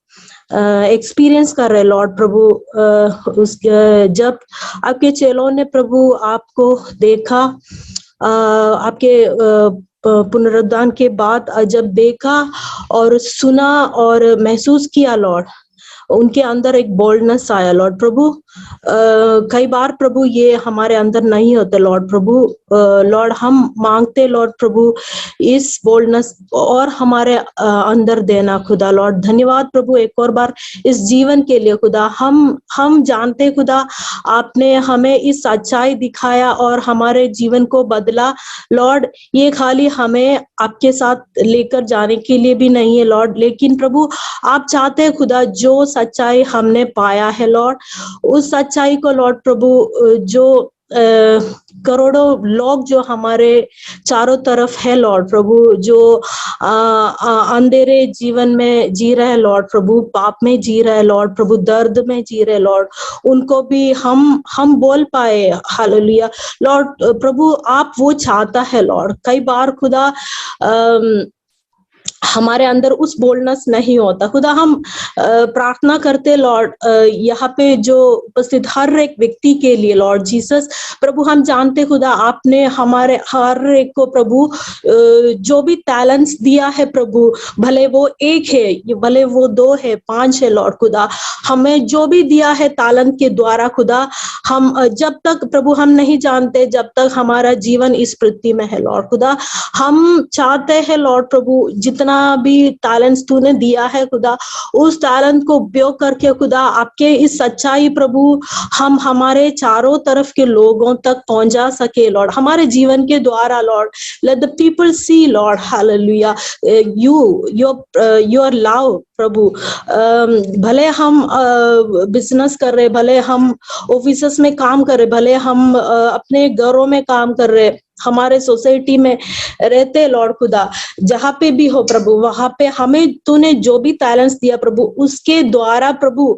एक्सपीरियंस कर रहे लॉर्ड प्रभु। जब आपके चेलों ने प्रभु आपको देखा, आपके पुनरुद्धान के बाद जब देखा और सुना और महसूस किया लॉर्ड, उनके अंदर एक बोल्डनेस आया लॉर्ड प्रभु। कई बार प्रभु ये हमारे अंदर नहीं होते लॉर्ड प्रभु। लॉर्ड हम मांगते लॉर्ड प्रभु इस बोल्डनेस और हमारे अंदर देना खुदा लॉर्ड। धन्यवाद प्रभु एक और बार इस जीवन के लिए खुदा। हम जानते खुदा आपने हमें इस सच्चाई दिखाया और हमारे जीवन को बदला लॉर्ड। ये खाली हमें आपके साथ लेकर जाने के लिए भी नहीं है लॉर्ड, लेकिन प्रभु आप चाहते हैं खुदा जो सच्चाई हमने पाया है लॉर्ड, उस सच्चाई को लॉर्ड प्रभु जो करोड़ों लोग जो हमारे चारों तरफ है लॉर्ड प्रभु, जो अंधेरे जीवन में जी रहे हैं लॉर्ड प्रभु, पाप में जी रहे हैं लॉर्ड प्रभु, दर्द में जी रहे लॉर्ड, उनको भी हम बोल पाए हालेलुया लॉर्ड प्रभु। आप वो चाहता है लॉर्ड। कई बार खुदा हमारे अंदर उस बोल्डनेस नहीं होता खुदा। हम प्रार्थना करते लॉर्ड यहाँ पे जो उपस्थित हर एक व्यक्ति के लिए लॉर्ड जीसस प्रभु, हम जानते खुदा आपने हमारे हर एक को प्रभु जो भी टैलेंट्स दिया है प्रभु, भले वो एक है, भले वो 2 है, 5 है लॉर्ड खुदा, हमें जो भी दिया है टैलेंट के द्वारा खुदा, हम जब तक प्रभु हम नहीं जानते, जब तक हमारा जीवन इस पृथ्वी में है लॉर्ड खुदा, हम चाहते हैं लॉर्ड प्रभु जितना भी टैलेंट्स तूने दिया है खुदा, उस टैलेंट को उपयोग करके खुदा आपके इस सच्चाई प्रभु हम हमारे चारों तरफ के लोगों तक पहुंचा सके लॉर्ड, हमारे जीवन के द्वारा lord. Let the people see lord hallelujah your love प्रभु। भले हम बिजनेस कर रहे, भले हम ऑफिसेस में काम कर रहे, भले हम अपने घरों में काम कर रहे, हमारे सोसाइटी में रहते लॉर्ड खुदा, जहाँ पे भी हो प्रभु, वहां पे हमें तूने जो भी टैलेंट्स दिया प्रभु, उसके द्वारा प्रभु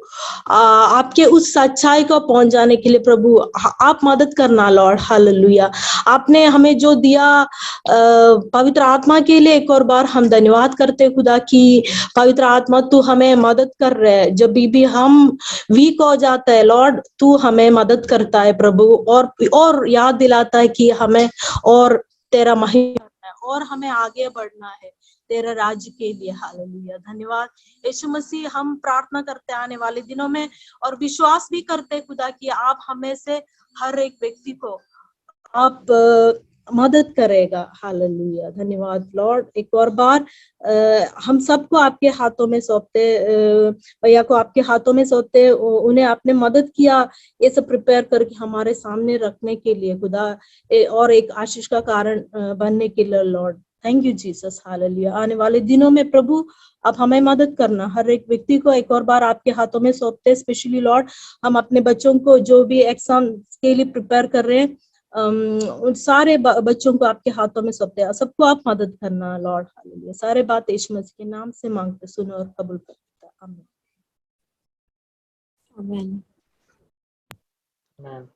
आपके उस सच्चाई को पहुंचाने के लिए प्रभु आप मदद करना लॉर्ड हालेलुया। आपने हमें जो दिया पवित्र आत्मा के लिए एक और बार हम धन्यवाद करते खुदा कि पवित्र आत्मा तू हमें मदद कर रहे है। जब भी हम वीक हो जाता है लॉर्ड, तू हमें मदद करता है प्रभु, और याद दिलाता है कि हमें और तेरा महिमा करना है और हमें आगे बढ़ना है तेरे राज्य के लिए हालेलुया। धन्यवाद यीशु मसीह। हम प्रार्थना करते आने वाले दिनों में और विश्वास भी करते खुदा कि आप हमें से हर एक व्यक्ति को आप मदद करेगा। हालेलुया, धन्यवाद लॉर्ड। एक और बार हम सबको आपके हाथों में सौंपते, भैया को आपके हाथों में सौंपते, उन्हें आपने मदद किया ये सब प्रिपेयर करके हमारे सामने रखने के लिए खुदा, और एक आशीष का कारण बनने के लिए Lord. Thank you Jesus. Hallelujah. आने वाले दिनों में प्रभु आप हमें मदद करना, हर एक व्यक्ति को एक और बार आपके हाथों में सौंपते, स्पेशली लॉर्ड हम अपने बच्चों को जो भी एग्जाम के लिए प्रिपेयर कर रहे हैं, उन सारे बच्चों को आपके हाथों में सौंपते हैं, सबको आप मदद करना लॉर्ड। हालेलुया। सारे बात यीशु मसीह के नाम से मांगते, सुनो और कबूल करते। आमीन। आमीन। Amen.